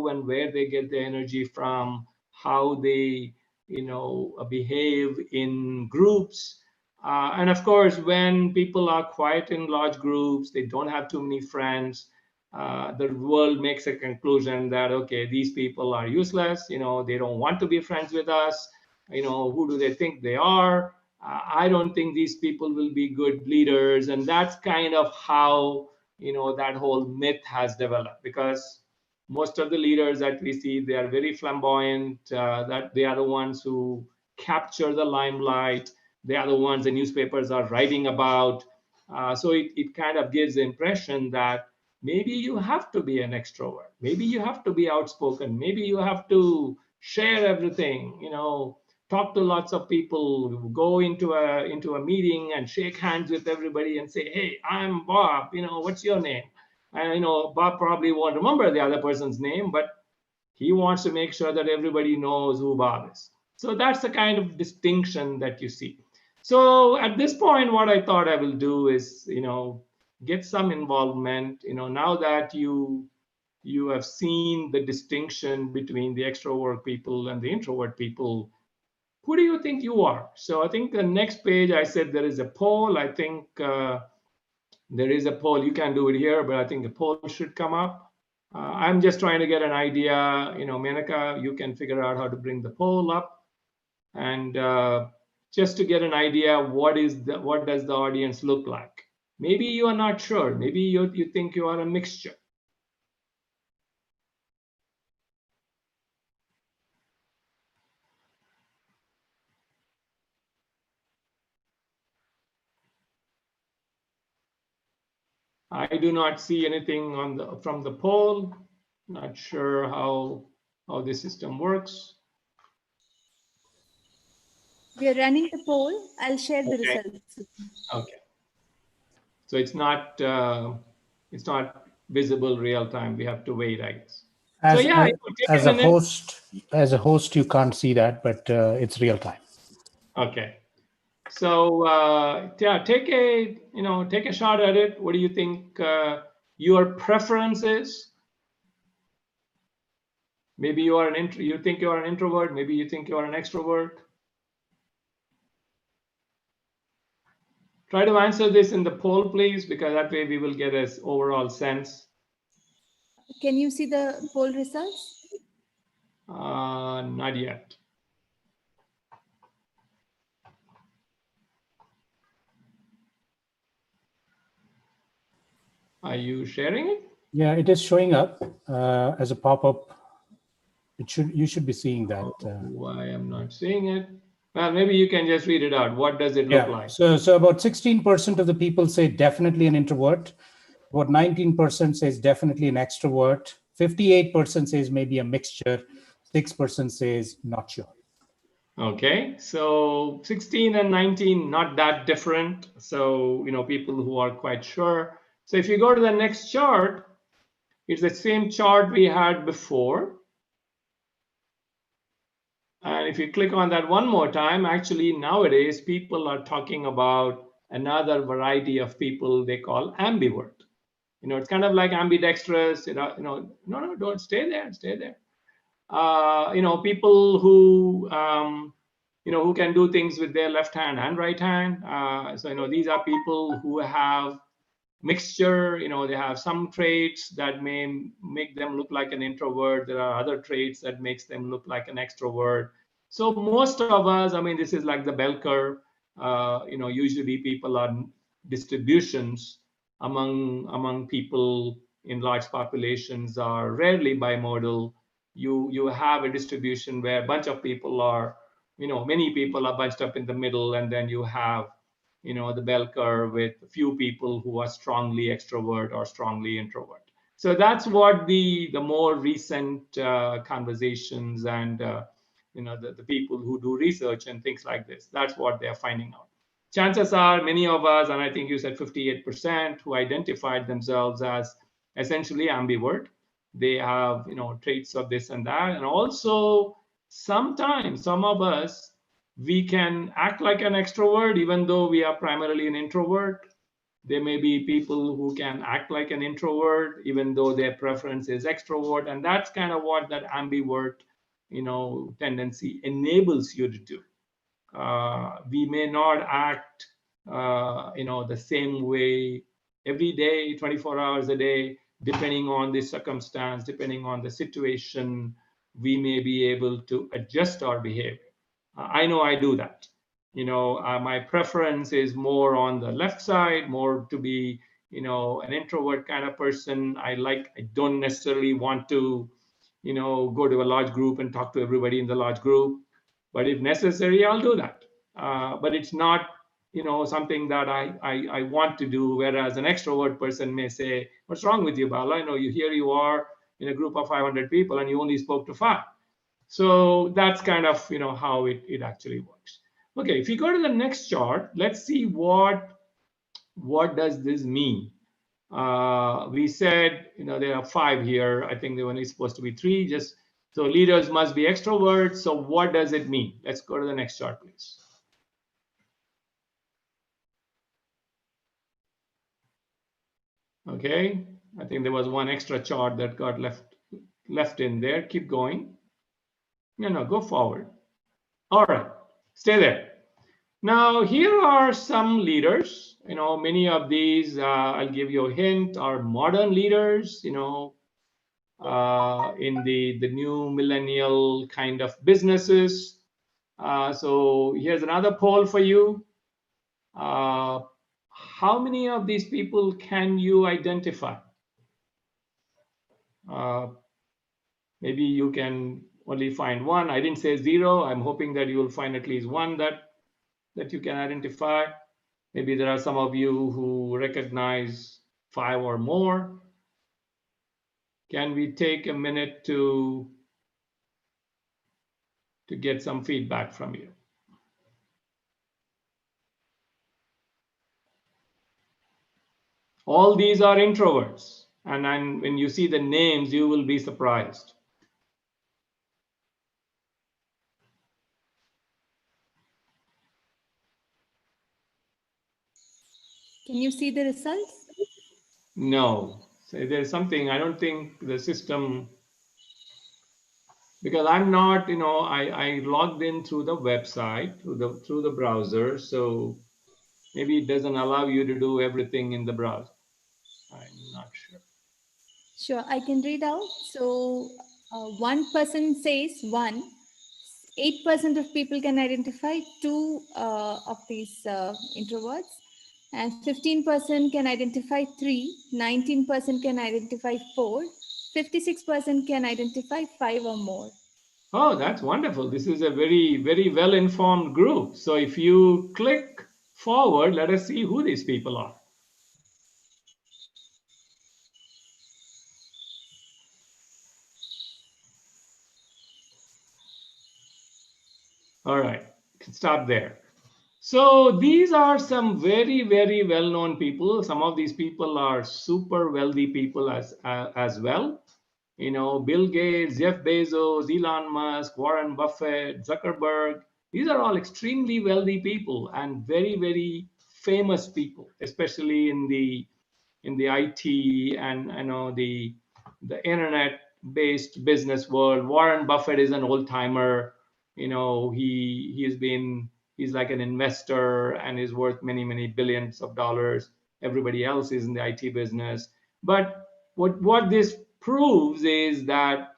and where they get their energy from, how they behave in groups. And of course, when people are quiet in large groups, they don't have too many friends, the world makes a conclusion that, okay, these people are useless, they don't want to be friends with us, who do they think they are? I don't think these people will be good leaders. And that's kind of how that whole myth has developed, because most of the leaders that we see, they are very flamboyant, that they are the ones who capture the limelight. They are the ones the newspapers are writing about. So it kind of gives the impression that maybe you have to be an extrovert. Maybe you have to be outspoken. Maybe you have to share everything, talk to lots of people, go into a meeting and shake hands with everybody and say, hey, I'm Bob, what's your name? And Bob probably won't remember the other person's name, but he wants to make sure that everybody knows who Bob is. So that's the kind of distinction that you see. So at this point, what I thought I will do is, get some involvement, now that you have seen the distinction between the extrovert people and the introvert people. Who do you think you are? So I think the next page, I said there is a poll. I think there is a poll. You can do it here, but I think a poll should come up. I'm just trying to get an idea. Menaka, you can figure out how to bring the poll up. And just to get an idea, what does the audience look like? Maybe you are not sure. Maybe you think you are a mixture. I do not see anything from the poll. Not sure how the system works. We are running the poll. I'll share the results. Okay. So it's not visible real time. We have to wait, I guess. As a host, you can't see that, but it's real time. Okay. So take a shot at it. What do you think your preference is? Maybe you think you are an introvert. Maybe you think you are an extrovert. Try to answer this in the poll, please, because that way we will get an overall sense. Can you see the poll results? Not yet. Are you sharing it? Yeah, it is showing up as a pop-up. You should be seeing that. Why I'm not seeing it? Well, maybe you can just read it out. What does it look like? So about 16% of the people say definitely an introvert. About 19% says definitely an extrovert. 58% says maybe a mixture. 6% says not sure. Okay, so 16 and 19, not that different. So, people who are quite sure. So if you go to the next chart, it's the same chart we had before. And if you click on that one more time, actually nowadays people are talking about another variety of people they call ambivert. It's kind of like ambidextrous, no, don't stay there, stay there. People who, who can do things with their left hand and right hand. So, these are people who have mixture, they have some traits that may make them look like an introvert. There are other traits that makes them look like an extrovert. So most of us, this is like the bell curve. Usually people are distributions among people in large populations are rarely bimodal. You have a distribution where a bunch of people are, many people are bunched up in the middle, and then you have the bell curve with a few people who are strongly extrovert or strongly introvert. So that's what the more recent conversations and the people who do research and things like this, that's what they're finding out. Chances are many of us, and I think you said 58%, who identified themselves as essentially ambivert, they have traits of this and that. And also sometimes some of us, we can act like an extrovert even though we are primarily an introvert. There may be people who can act like an introvert even though their preference is extrovert, and that's kind of what that ambivert tendency enables you to do. We may not act the same way every day, 24 hours a day. Depending on the circumstance, depending on the situation, we may be able to adjust our behavior. I know I do that. My preference is more on the left side, more to be an introvert kind of person. I don't necessarily want to go to a large group and talk to everybody in the large group, but if necessary, I'll do that. But it's not something that I want to do. Whereas an extrovert person may say, what's wrong with you, Bala? Here you are in a group of 500 people and you only spoke to 5. So that's kind of how it actually works. Okay, if you go to the next chart, let's see what does this mean. We said there are 5 here. I think there were only supposed to be 3. Just so leaders must be extroverts. So what does it mean? Let's go to the next chart, please. Okay, I think there was one extra chart that got left in there. Keep going. No, go forward. All right, stay there. Now, here are some leaders. Many of these, I'll give you a hint, are modern leaders, in the new millennial kind of businesses. So here's another poll for you. How many of these people can you identify? Maybe you can only find one. I didn't say 0. I'm hoping that you will find at least one that you can identify. Maybe there are some of you who recognize 5 or more. Can we take a minute to get some feedback from you? All these are introverts, and when you see the names, you will be surprised. Can you see the results? No. So there's something, I don't think the system, because I'm not, I logged in through the website, through the browser, so maybe it doesn't allow you to do everything in the browser. I'm not sure. Sure, I can read out. So 1% says 1. 8% of people can identify 2 of these introverts, and 15% can identify 3, 19% can identify 4, 56% can identify 5 or more. Oh, that's wonderful. This is a very, very well-informed group. So if you click forward, let us see who these people are. All right, can stop there. So these are some very, very well-known people. Some of these people are super wealthy people as well. You know, Bill Gates, Jeff Bezos, Elon Musk, Warren Buffett, Zuckerberg. These are all extremely wealthy people and very, very famous people, especially in the IT and the internet based business world. Warren Buffett is an old timer. You know, he's like an investor and is worth many, many billions of dollars. Everybody else is in the IT business. But what this proves is that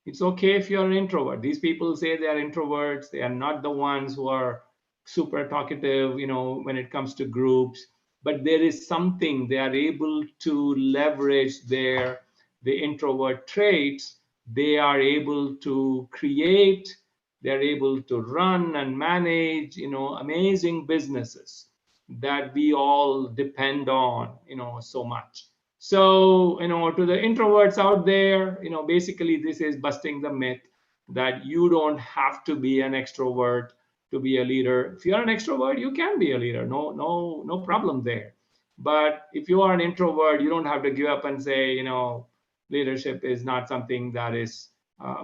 it's okay if you're an introvert. These people say they are introverts. They are not the ones who are super talkative, you know, when it comes to groups, but there is something they are able to leverage the introvert traits. They are able to create, they're able to run and manage, you know, amazing businesses that we all depend on, you know, so much. So, you know, to the introverts out there, you know, basically this is busting the myth that you don't have to be an extrovert to be a leader. If you're an extrovert, you can be a leader. No problem there. But if you are an introvert, you don't have to give up and say, you know, leadership is not something that is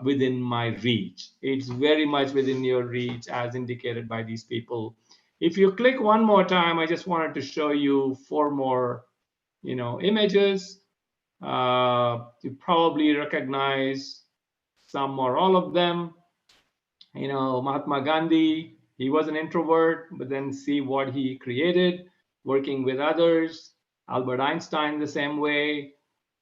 within my reach. It's very much within your reach, as indicated by these people. If you click one more time, I just wanted to show you 4 more, you know, images. You probably recognize some or all of them. You know, Mahatma Gandhi, he was an introvert, but then see what he created, working with others. Albert Einstein, the same way.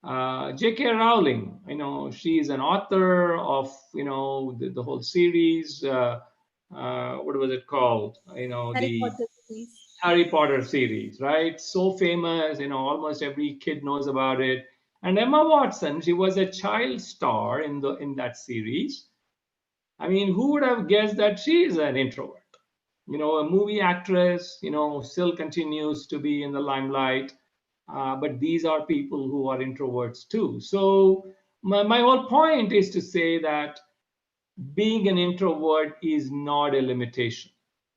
J.K. Rowling, you know, she's an author of, you know, the whole series. What was it called? You know, Harry the Potter series. Harry Potter series, right? So famous, you know, almost every kid knows about it. And Emma Watson, she was a child star in that series. I mean, who would have guessed that she is an introvert? You know, a movie actress, you know, still continues to be in the limelight. But these are people who are introverts too. So my whole point is to say that being an introvert is not a limitation.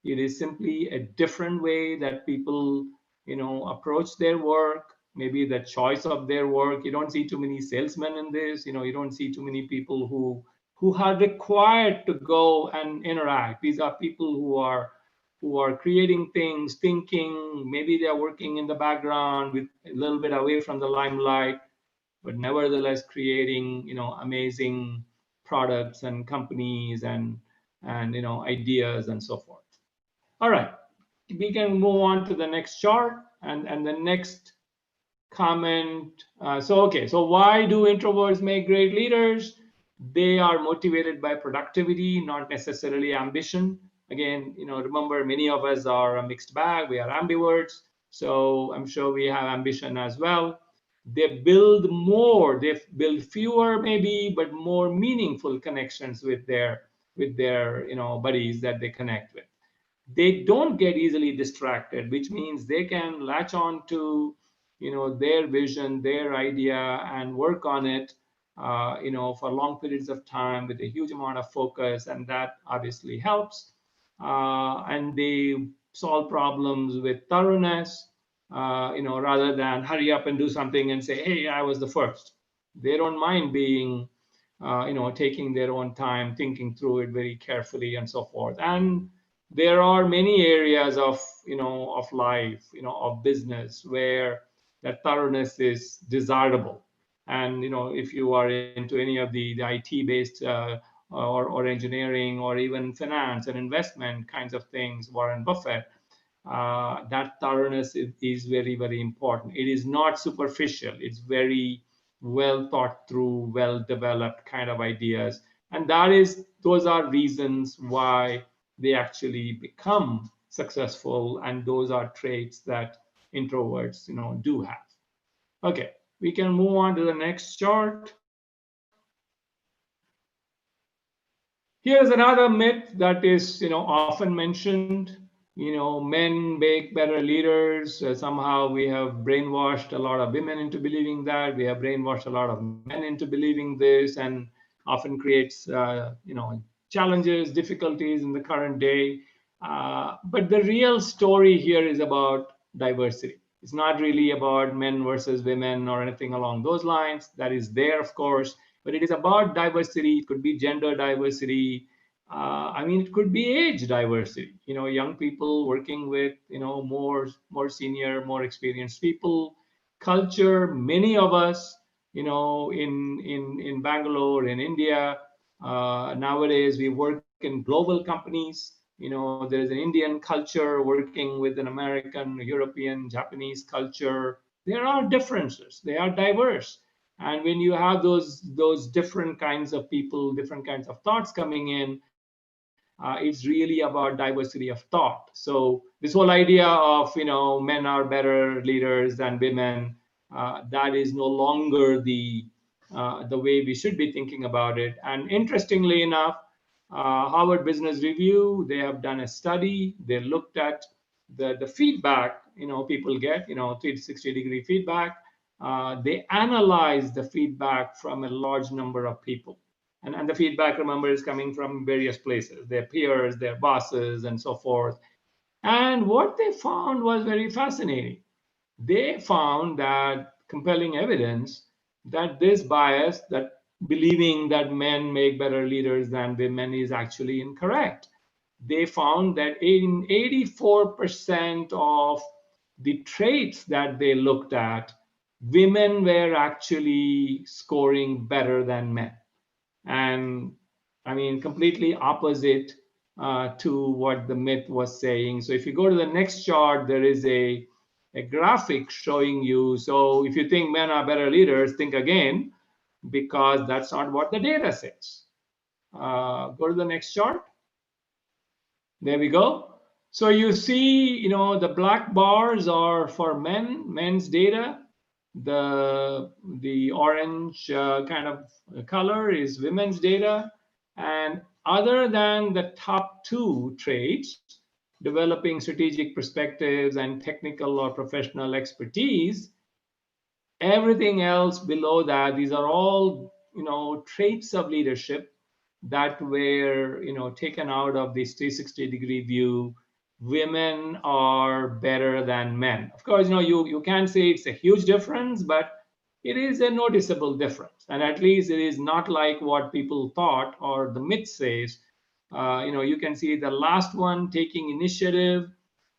It is simply a different way that people, you know, approach their work, maybe the choice of their work. You don't see too many salesmen in this. You know, you don't see too many people who are required to go and interact. These are people who are creating things, thinking. Maybe they are working in the background with a little bit away from the limelight, but nevertheless creating, you know, amazing products and companies and you know, ideas and so forth. All right, we can move on to the next chart and the next comment. So why do introverts make great leaders? They are motivated by productivity, not necessarily ambition. Again, you know, remember, many of us are a mixed bag. We are ambiverts, so I'm sure we have ambition as well. They build more, they build fewer maybe, but more meaningful connections with their, you know, buddies that they connect with. They don't get easily distracted, which means they can latch on to, you know, their vision, their idea, and work on it, you know, for long periods of time with a huge amount of focus, and that obviously helps. And they solve problems with thoroughness, you know, rather than hurry up and do something and say, hey, I was the first. They don't mind being, you know, taking their own time, thinking through it very carefully and so forth. And there are many areas of, you know, of life, you know, of business, where that thoroughness is desirable. And you know, if you are into any of the IT based or engineering or even finance and investment kinds of things, Warren Buffett, that thoroughness is very, very important. It is not superficial. It's very well thought through, well developed kind of ideas. And those are reasons why they actually become successful. And those are traits that introverts, you know, do have. Okay, we can move on to the next chart. Here's another myth that is, you know, often mentioned. You know, men make better leaders. Somehow we have brainwashed a lot of women into believing that. We have brainwashed a lot of men into believing this, and often creates, you know, challenges, difficulties in the current day. But the real story here is about diversity. It's not really about men versus women or anything along those lines. That is there, of course, but it is about diversity. It could be gender diversity. I mean, it could be age diversity. Young people working with more senior, more experienced people. Culture. Many of us, in Bangalore, in India, nowadays we work in global companies. There is an Indian culture working with an American, European, Japanese culture. There are differences. They are diverse. And when you have those different kinds of people, different kinds of thoughts coming in, it's really about diversity of thought. So this whole idea of men are better leaders than women, that is no longer the way we should be thinking about it. And interestingly enough, Harvard Business Review, they have done a study. They looked at the feedback people get, 360-degree feedback. They analyzed the feedback from a large number of people. And the feedback, remember, is coming from various places, their peers, their bosses, and so forth. And what they found was very fascinating. They found that compelling evidence that this bias, that believing that men make better leaders than women, is actually incorrect. They found that in 84% of the traits that they looked at, women were actually scoring better than men. And I mean, completely opposite to what the myth was saying. So if you go to the next chart, there is a graphic showing you. So if you think men are better leaders, think again, because that's not what the data says. Go to the next chart. There we go. So you see, the black bars are for men's data. The orange kind of color is women's data. And other than the top two traits, developing strategic perspectives and technical or professional expertise, everything else below that, these are all traits of leadership that were taken out of this 360-degree view. Women are better than men. Of course, you can't say it's a huge difference, but it is a noticeable difference. And at least it is not like what people thought or the myth says. You can see the last one, taking initiative.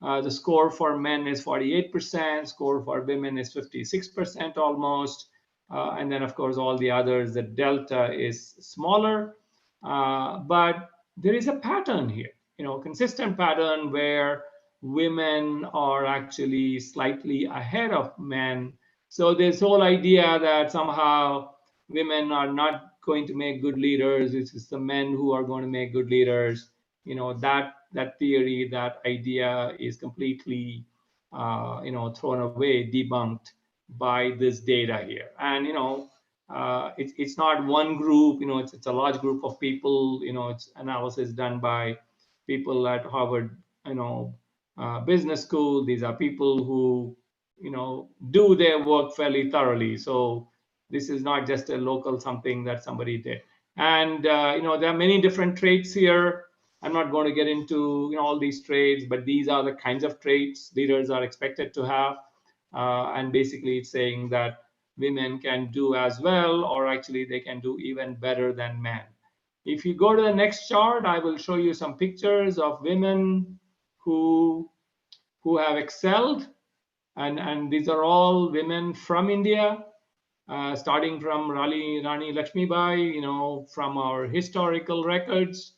The score for men is 48%, score for women is 56% almost. And then, of course, all the others, the delta is smaller. But there is a pattern here, consistent pattern where women are actually slightly ahead of men. So this whole idea that somehow women are not going to make good leaders, it's the men who are going to make good leaders, that theory, that idea is completely thrown away, debunked by this data here. And it's not one group, it's a large group of people. It's analysis done by people at Harvard business school. These are people who do their work fairly thoroughly. So this is not just a local something that somebody did. And there are many different traits here. I'm not going to get into all these traits, but these are the kinds of traits leaders are expected to have. And basically it's saying that women can do as well, or actually they can do even better than men. If you go to the next chart, I will show you some pictures of women who have excelled. And these are all women from India, starting from Rani Lakshmibai, from our historical records.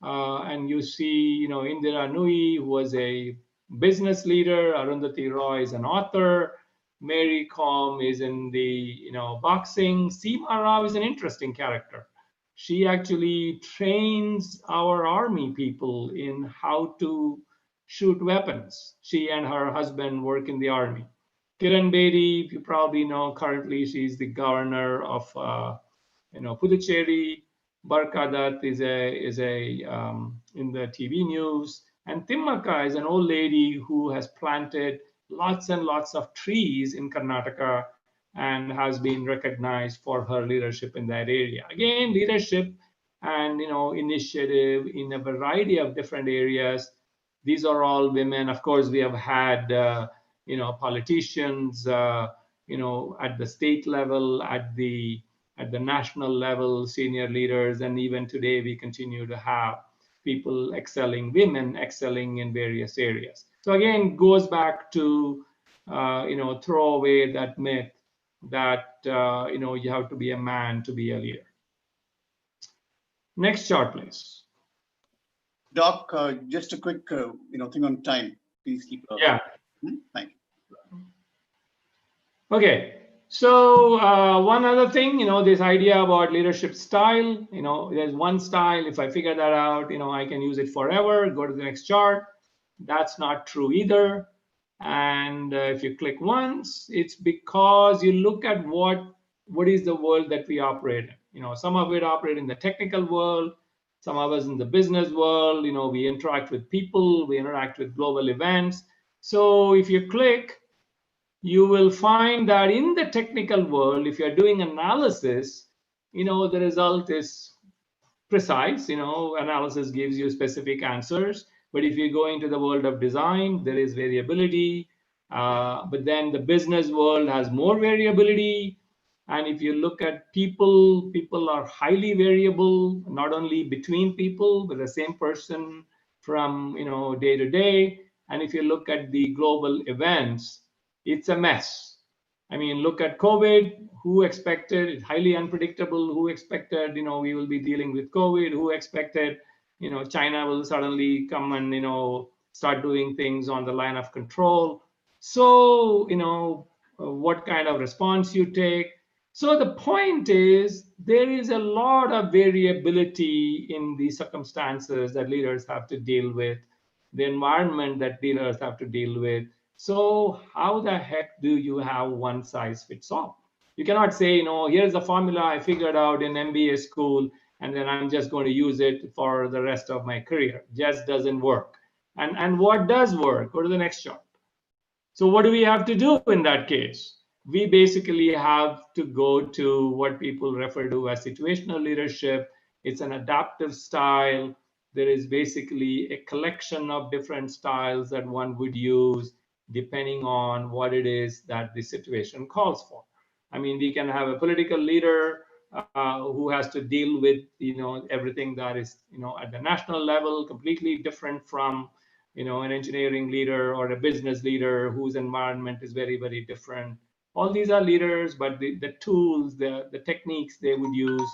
And you see, Indira Nui, who was a business leader. Arundhati Roy is an author. Mary Kom is in the boxing. Seema Rao is an interesting character. She actually trains our army people in how to shoot weapons. She and her husband work in the army. Kiran Bedi, you probably know, currently she's the governor of Puducherry. Barka Dutt is a in the TV news. And Timmaka is an old lady who has planted lots and lots of trees in Karnataka and has been recognized for her leadership in that area. Again, leadership and initiative in a variety of different areas. These are all women. Of course, we have had politicians, at the state level, at the national level, senior leaders, and even today we continue to have people excelling, women excelling in various areas. So again, goes back to throw away that myth that you have to be a man to be a leader. Next chart, please. Doc, just a quick thing on time. Please keep it. Yeah. Thank you. Okay. So one other thing, this idea about leadership style, there's one style. If I figure that out, I can use it forever. Go to the next chart. That's not true either. And if you click once, it's because you look at what is the world that we operate in. Some of it operate in the technical world, some of us in the business world. We interact with people, we interact with global events. So if you click, you will find that in the technical world, if you're doing analysis, the result is precise. Analysis gives you specific answers. But if you go into the world of design, there is variability. But then the business world has more variability. And if you look at people are highly variable, not only between people, but the same person from day to day. And if you look at the global events, it's a mess. I mean, look at COVID. Who expected? It's highly unpredictable. Who expected, we will be dealing with COVID? Who expected, China will suddenly come and, start doing things on the line of control? So, what kind of response you take? So the point is, there is a lot of variability in the circumstances that leaders have to deal with, the environment that leaders have to deal with. So how the heck do you have one size fits all? You cannot say, here's the formula I figured out in MBA school, and then I'm just going to use it for the rest of my career. Just doesn't work. And what does work? Go to the next chart. So what do we have to do in that case? We basically have to go to what people refer to as situational leadership. It's an adaptive style. There is basically a collection of different styles that one would use depending on what it is that the situation calls for. I mean, we can have a political leader who has to deal with, everything that is, at the national level, completely different from, an engineering leader or a business leader whose environment is very, very different. All these are leaders, but the tools, the techniques they would use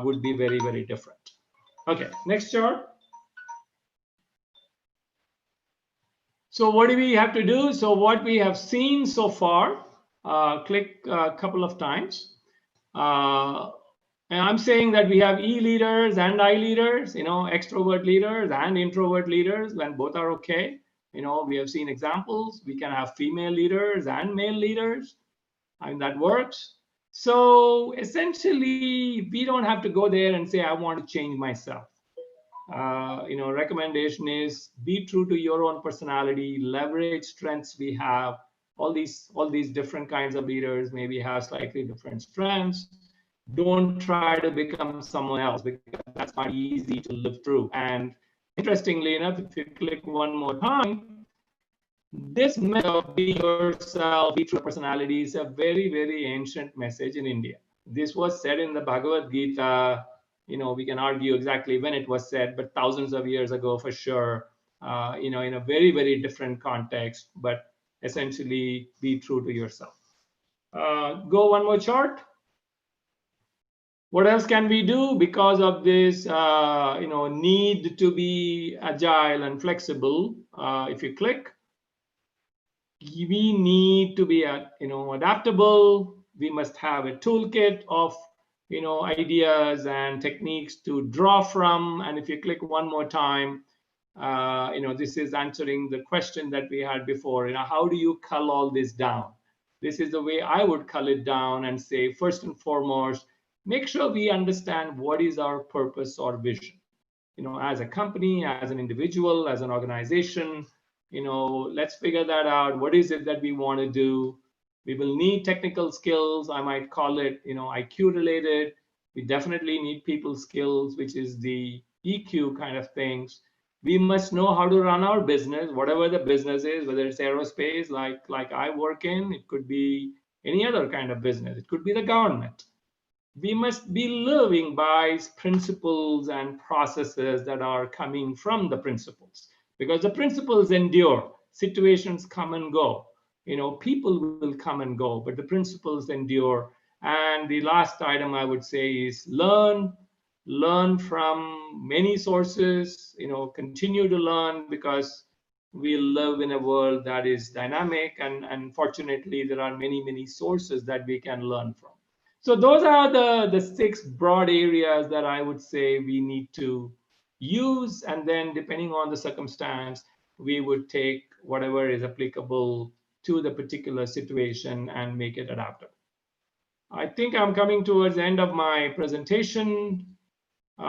would be very, very different. Okay, next chart. So what do we have to do? So what we have seen so far, click a couple of times. And I'm saying that we have E leaders and I leaders, extrovert leaders and introvert leaders, when both are okay. We have seen examples. We can have female leaders and male leaders. I mean, that works. So essentially, we don't have to go there and say, I want to change myself. Recommendation is be true to your own personality, leverage strengths we have. All these different kinds of leaders maybe have slightly different strengths. Don't try to become someone else, because that's not easy to live through. And interestingly enough, if you click one more time, this myth of be yourself, be true to personality is a very, very ancient message in India. This was said in the Bhagavad Gita. We can argue exactly when it was said, but thousands of years ago for sure, in a very, very different context, but essentially be true to yourself. Go one more chart. What else can we do because of this, need to be agile and flexible? If you click, we need to be, adaptable. We must have a toolkit of, ideas and techniques to draw from. And if you click one more time, this is answering the question that we had before. How do you cull all this down? This is the way I would cull it down and say, first and foremost, make sure we understand what is our purpose or vision. As a company, as an individual, as an organization, let's figure that out. What is it that we want to do? We will need technical skills. I might call it, IQ related. We definitely need people skills, which is the EQ kind of things. We must know how to run our business, whatever the business is, whether it's aerospace, like I work in, it could be any other kind of business. It could be the government. We must be living by principles and processes that are coming from the principles, because the principles endure. Situations come and go, people will come and go, but the principles endure. And the last item I would say is learn from many sources, continue to learn, because we live in a world that is dynamic, and fortunately there are many sources that we can learn from. So those are the 6 broad areas that I would say we need to use, and then depending on the circumstance, we would take whatever is applicable to the particular situation and make it adaptable. I think I'm coming towards the end of my presentation. Any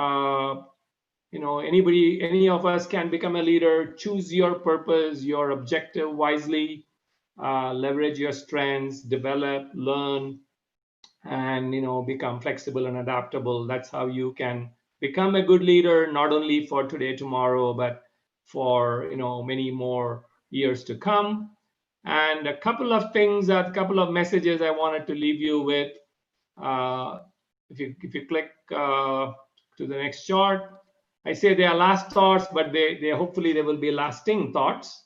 of us can become a leader. Choose your purpose, your objective wisely, leverage your strengths, develop, learn, and become flexible and adaptable. That's how you can become a good leader, not only for today, tomorrow, but for many more years to come. And a couple of things, a couple of messages I wanted to leave you with. If you click to the next chart, I say they are last thoughts, but they hopefully they will be lasting thoughts.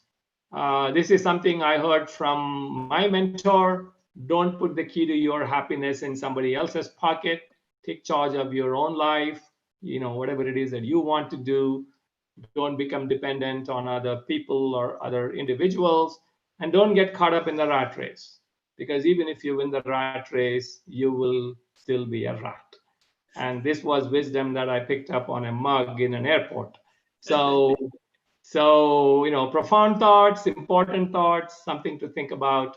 This is something I heard from my mentor. Don't put the key to your happiness in somebody else's pocket. Take charge of your own life, whatever it is that you want to do. Don't become dependent on other people or other individuals, and don't get caught up in the rat race, because even if you win the rat race, you will still be a rat. And this was wisdom that I picked up on a mug in an airport. So profound thoughts, important thoughts, something to think about.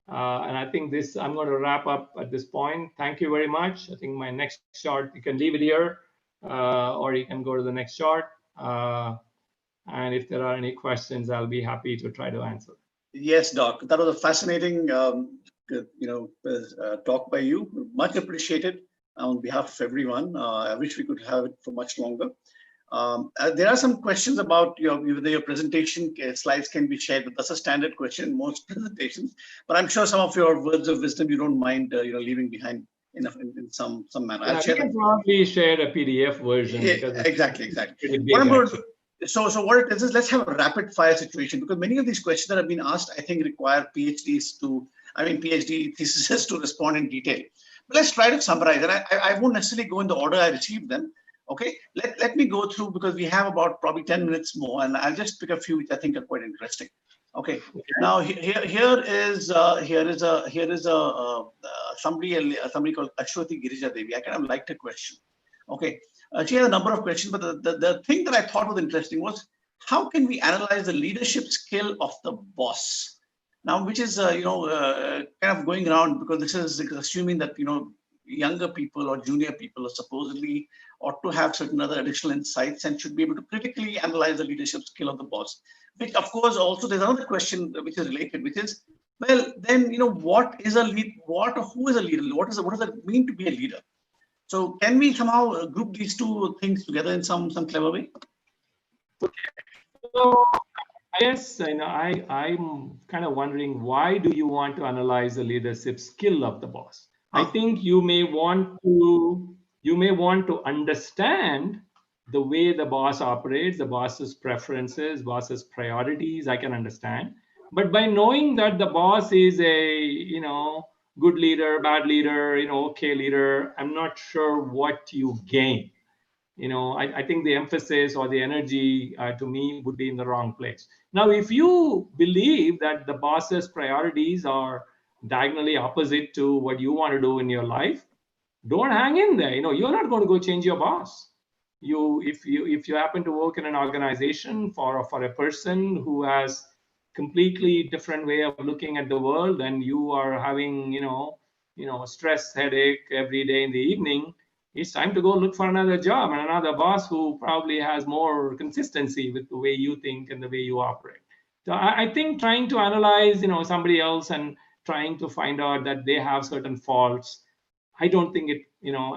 And I think I'm going to wrap up at this point. Thank you very much. I think my next chart, you can leave it here, or you can go to the next chart. And if there are any questions, I'll be happy to try to answer. Yes, Doc. That was a fascinating, talk by you. Much appreciated on behalf of everyone. I wish we could have it for much longer. There are some questions about whether your presentation slides can be shared, but that's a standard question in most presentations. But I'm sure some of your words of wisdom you don't mind, leaving behind in some manner. Yeah, you can probably share a PDF version. Yeah, exactly. So what it is let's have a rapid fire situation, because many of these questions that have been asked, I think, require PhD theses to respond in detail. But let's try to summarize, and I won't necessarily go in the order I received them. Okay, let me go through, because we have about probably 10 minutes more, and I'll just pick a few which I think are quite interesting. Okay. Now here is somebody called Ashwati Girija Devi. I kind of liked her question. Okay, she had a number of questions, but the thing that I thought was interesting was, how can we analyze the leadership skill of the boss? Now, which is kind of going around, because this is assuming that younger people or junior people are supposedly ought to have certain other additional insights and should be able to critically analyze the leadership skill of the boss. Which, of course, also there's another question which is related, which is, well, then what is a lead? What or who is a leader? What does it mean to be a leader? So can we somehow group these two things together in some clever way? So yes, I'm kind of wondering, why do you want to analyze the leadership skill of the boss? I think you may want to understand the way the boss operates, the boss's preferences, boss's priorities. I can understand, but by knowing that the boss is a good leader, bad leader, okay leader, I'm not sure what you gain. I think the emphasis or the energy to me would be in the wrong place. Now, if you believe that the boss's priorities are diagonally opposite to what you want to do in your life, don't hang in there. You're not going to go change your boss. If you happen to work in an organization for a person who has completely different way of looking at the world, and you are having stress headache every day in the evening, it's time to go look for another job and another boss who probably has more consistency with the way you think and the way you operate. So I think trying to analyze somebody else and trying to find out that they have certain faults, I don't think it,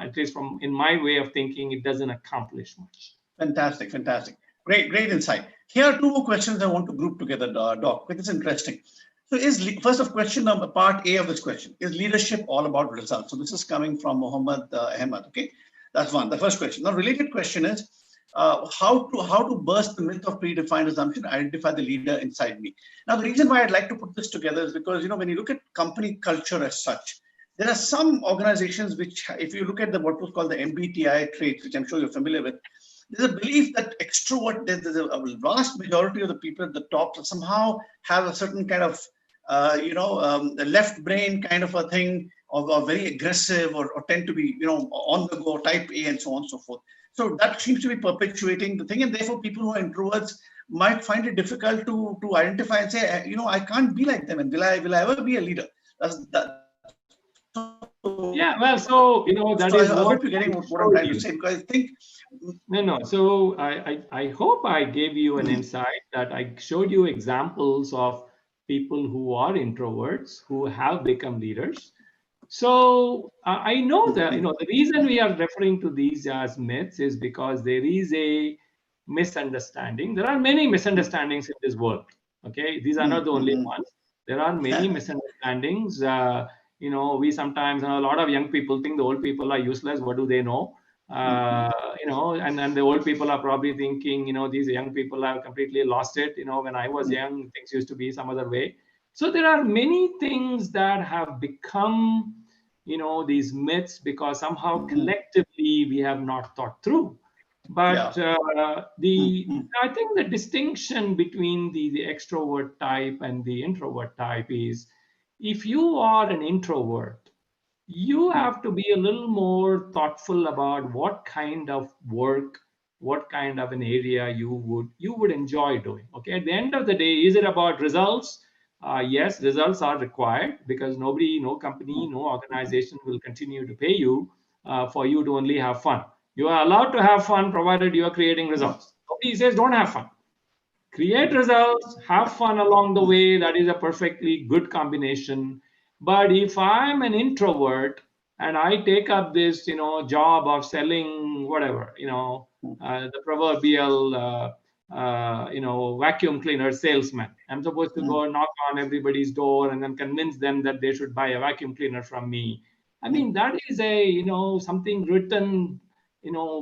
at least from in my way of thinking, it doesn't accomplish much. Fantastic, fantastic. Great insight. Here are two more questions I want to group together, Doc, because it's interesting. So first of question number, part A of this question, is leadership all about results? So this is coming from Mohammed Ahmed, okay? That's one, the first question. Now, related question is, how to burst the myth of predefined assumption, identify the leader inside me. Now, the reason why I'd like to put this together is because, when you look at company culture as such, there are some organizations which, if you look at what was called the MBTI traits, which I'm sure you're familiar with, there's a belief that extrovert, there's a vast majority of the people at the top that somehow have a certain kind of, left brain kind of a thing, or very aggressive, or tend to be, on the go, type A, and so on and so forth. So that seems to be perpetuating the thing, and therefore people who are introverts might find it difficult to identify and say, I can't be like them, and will I ever be a leader? Yeah, well, so that so is I what hope you're getting what I'm trying to say, because I think no. So I hope I gave you an insight, that I showed you examples of people who are introverts who have become leaders. So I know that the reason we are referring to these as myths is because there is a misunderstanding. There are many misunderstandings in this world. Okay, these are not the only ones. There are many misunderstandings. We sometimes, a lot of young people think the old people are useless. What do they know? And the old people are probably thinking, these young people have completely lost it. When I was young, things used to be some other way. So there are many things that have become, these myths because somehow collectively we have not thought through. But I think the distinction between the extrovert type and the introvert type is, if you are an introvert, you have to be a little more thoughtful about what kind of work, what kind of an area you would enjoy doing. Okay, at the end of the day, is it about results? Yes, results are required, because no company, no organization will continue to pay you for you to only have fun. You are allowed to have fun provided you are creating results. Nobody says don't have fun. Create results, have fun along the way. That is a perfectly good combination. But if I'm an introvert and I take up this, job of selling whatever, the proverbial, vacuum cleaner salesman. I'm supposed to go knock on everybody's door and then convince them that they should buy a vacuum cleaner from me. I mean, that is something written,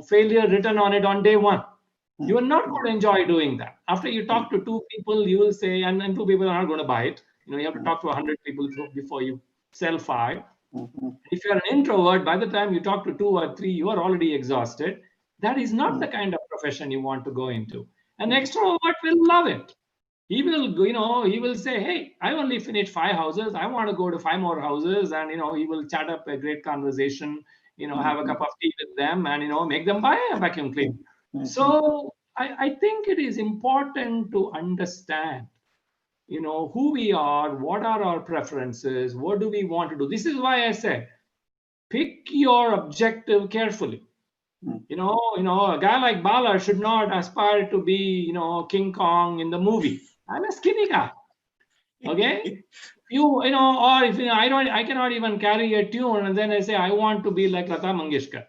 failure written on it on day one. You are not going to enjoy doing that. After you talk to two people, you will say, and two people are not going to buy it. You have to talk to 100 people before you sell 5. If you're an introvert, by the time you talk to 2 or 3, you are already exhausted. That is not the kind of profession you want to go into. An extrovert will love it. He will say, hey, I only finished 5 houses. I want to go to 5 more houses. And, he will chat up a great conversation, have a cup of tea with them and, make them buy a vacuum cleaner. So I think it is important to understand, who we are, what are our preferences, what do we want to do. This is why I said, pick your objective carefully. A guy like Bala should not aspire to be, King Kong in the movie. I'm a skinny guy. Okay. Or if I cannot even carry a tune, and then I say I want to be like Lata Mangeshkar.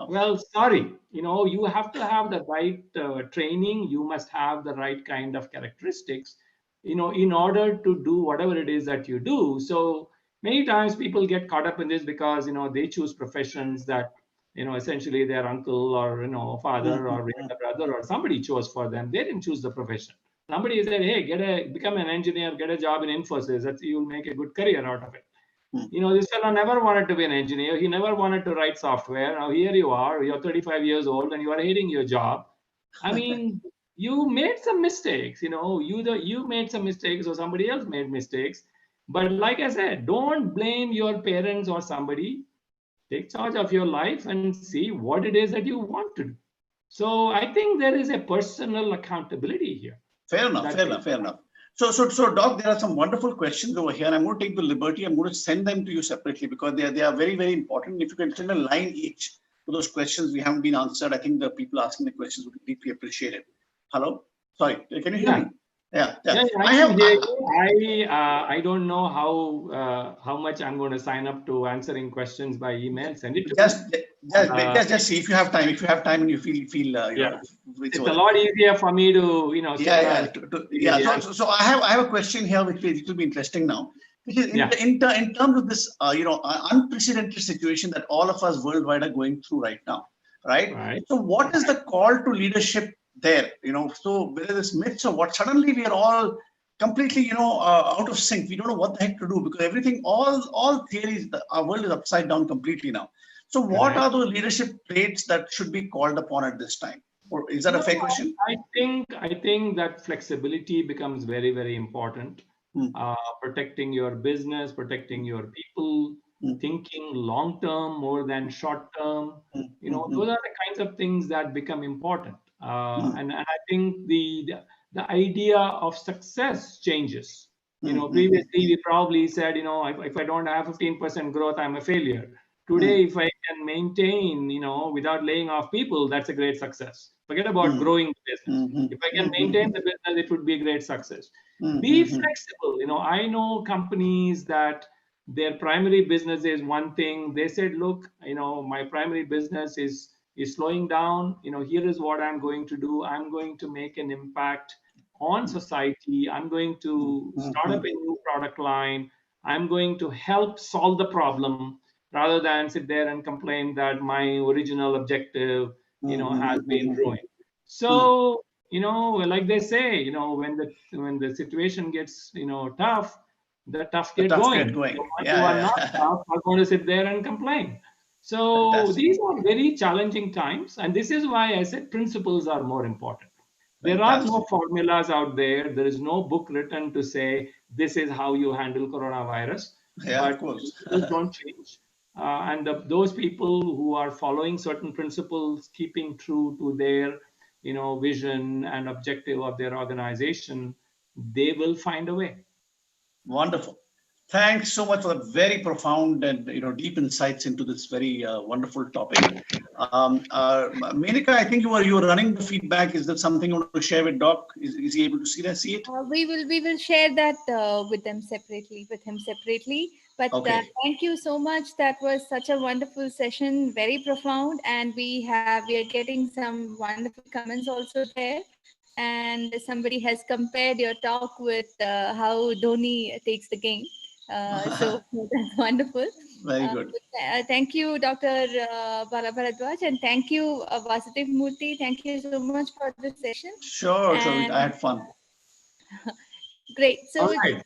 Well, sorry, you have to have the right training. You must have the right kind of characteristics, in order to do whatever it is that you do. So many times people get caught up in this because, they choose professions that, essentially their uncle or, father or brother or somebody chose for them. They didn't choose the profession. Somebody said, hey, become an engineer, get a job in Infosys. That's, you'll make a good career out of it. This fellow never wanted to be an engineer. He never wanted to write software. Now here you are, you're 35 years old and you are hating your job. I mean, you made some mistakes, you made some mistakes or somebody else made mistakes. But like I said, don't blame your parents or somebody. Take charge of your life and see what it is that you want to do. So I think there is a personal accountability here. Fair enough. So, Doc, there are some wonderful questions over here, and I'm going to take the liberty. I'm going to send them to you separately because they are very, very important. If you can send a line each to those questions we haven't been answered, I think the people asking the questions would be deeply appreciated. Hello? Sorry, can you hear me? Yeah. Yeah, I I can have. hear you. I don't know how much I'm going to sign up to answering questions by email. Send it to me. Just, just see if you have time. If you have time and you feel, Yeah, it's it's over a there. lot easier for me to sit Yeah. around. Yeah. Yeah, So I have a question here, which will be interesting now, which is yeah. in terms of this, unprecedented situation that all of us worldwide are going through right now, right? Right. So what is the call to leadership there? So whether it's myths or what, suddenly we are all completely, out of sync. We don't know what the heck to do because everything, all theories, our world is upside down completely now. So what Correct. are those leadership traits that should be called upon at this time? Or is that a No, fair question? I think that flexibility becomes very, very important. Hmm. Protecting your business, protecting your people, Hmm. thinking long term more than short term. Hmm. Those are the kinds of things that become important. Hmm. And I think the idea of success changes. Hmm. Previously we probably said, if I don't have 15% growth, I'm a failure. Hmm. Today, if I can maintain, without laying off people, that's a great success. Forget about Hmm. growing the business. Hmm. If I can maintain the business, it would be a great success. Hmm. Be flexible. I know companies that their primary business is one thing. They said, look, my primary business is slowing down. Here is what I'm going to do. I'm going to make an impact on society. I'm going to start up a new product line. I'm going to help solve the problem rather than sit there and complain that my original objective, has been ruined. So, like they say, when the situation gets, tough, the tough The get tough going. get The going. ones who are Yeah. not Yeah. tough are going to sit there and complain. So Fantastic. these are very challenging times, and this is why I said principles are more important. There are no Fantastic. formulas out there. There is no book written to say this is how you handle coronavirus, Yeah, of but course. principles don't change. And those people who are following certain principles, keeping true to their, vision and objective of their organization, they will find a way. Wonderful. Thanks so much for the very profound and deep insights into this very wonderful topic. Menika, I think you were running the feedback. Is that something you want to share with Doc? Is he able to see it? We will share that with them separately, with him separately. But Okay. thank you so much. That was such a wonderful session, very profound, and we are getting some wonderful comments also there. And somebody has compared your talk with how Dhoni takes the game. So that's wonderful. Very good. Thank you, Dr. Bala Bharadwaj, and thank you, Vasudev Murthy. Thank you so much for this session. Sure. So And I had fun. great. So All right.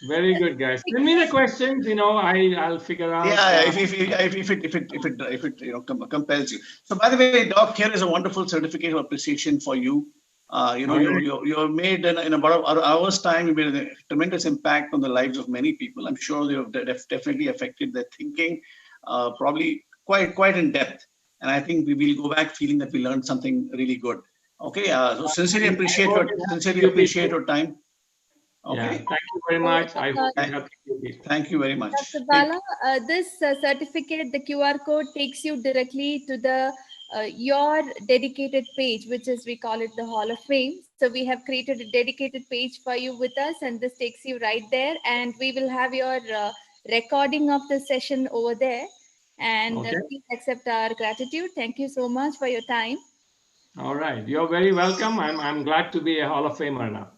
Very good, guys. Send me the questions. I'll figure out. Yeah, if it compels you. So by the way, Doc, here is a wonderful certificate of appreciation for you. All right. You have made in about an hour's time, you made a tremendous impact on the lives of many people. I'm sure you have definitely affected their thinking, probably quite in depth. And I think we will go back feeling that we learned something really good. Okay, so I hope it helps sincerely you appreciate people. your time. Yeah. Okay, Thank you very So, much. I hope it helps you people. thank you very much. Dr. Bala, this certificate, the QR code takes you directly to the your dedicated page, which is we call it the Hall of Fame. So we have created a dedicated page for you with us, and this takes you right there. And we will have your recording of the session over there. And Okay. please accept our gratitude. Thank you so much for your time. All right. You're very welcome. I'm glad to be a Hall of Famer now.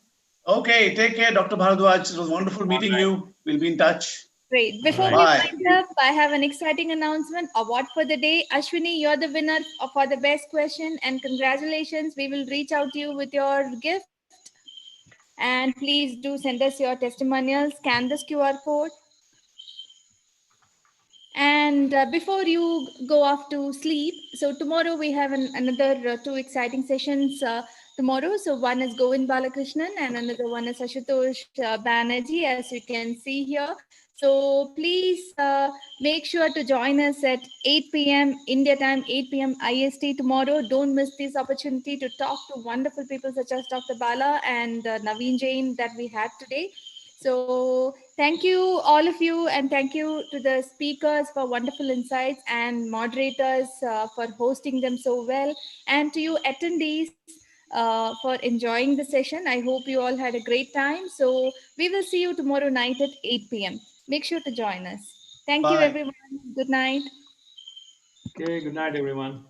Okay, take care, Dr. Bharadwaj. It was wonderful All meeting right. you. We'll be in touch. Great. All Before right. we Bye. wind up, I have an exciting announcement. Award for the day. Ashwini, you're the winner for the best question, and congratulations. We will reach out to you with your gift. And please do send us your testimonials. Scan this QR code. And before you go off to sleep, so tomorrow we have another two exciting sessions tomorrow. So one is Govind Balakrishnan and another one is Ashutosh Banerjee, as you can see here. So please make sure to join us at 8 p.m. India time, 8 p.m. IST tomorrow. Don't miss this opportunity to talk to wonderful people such as Dr. Bala and Naveen Jain that we had today. So thank you, all of you, and thank you to the speakers for wonderful insights and moderators for hosting them so well. And to you attendees, for enjoying the session. I hope you all had a great time. So we will see you tomorrow night at 8 p.m. Make sure to join us. Thank you, Bye. everyone. Good night. Okay, good night, everyone.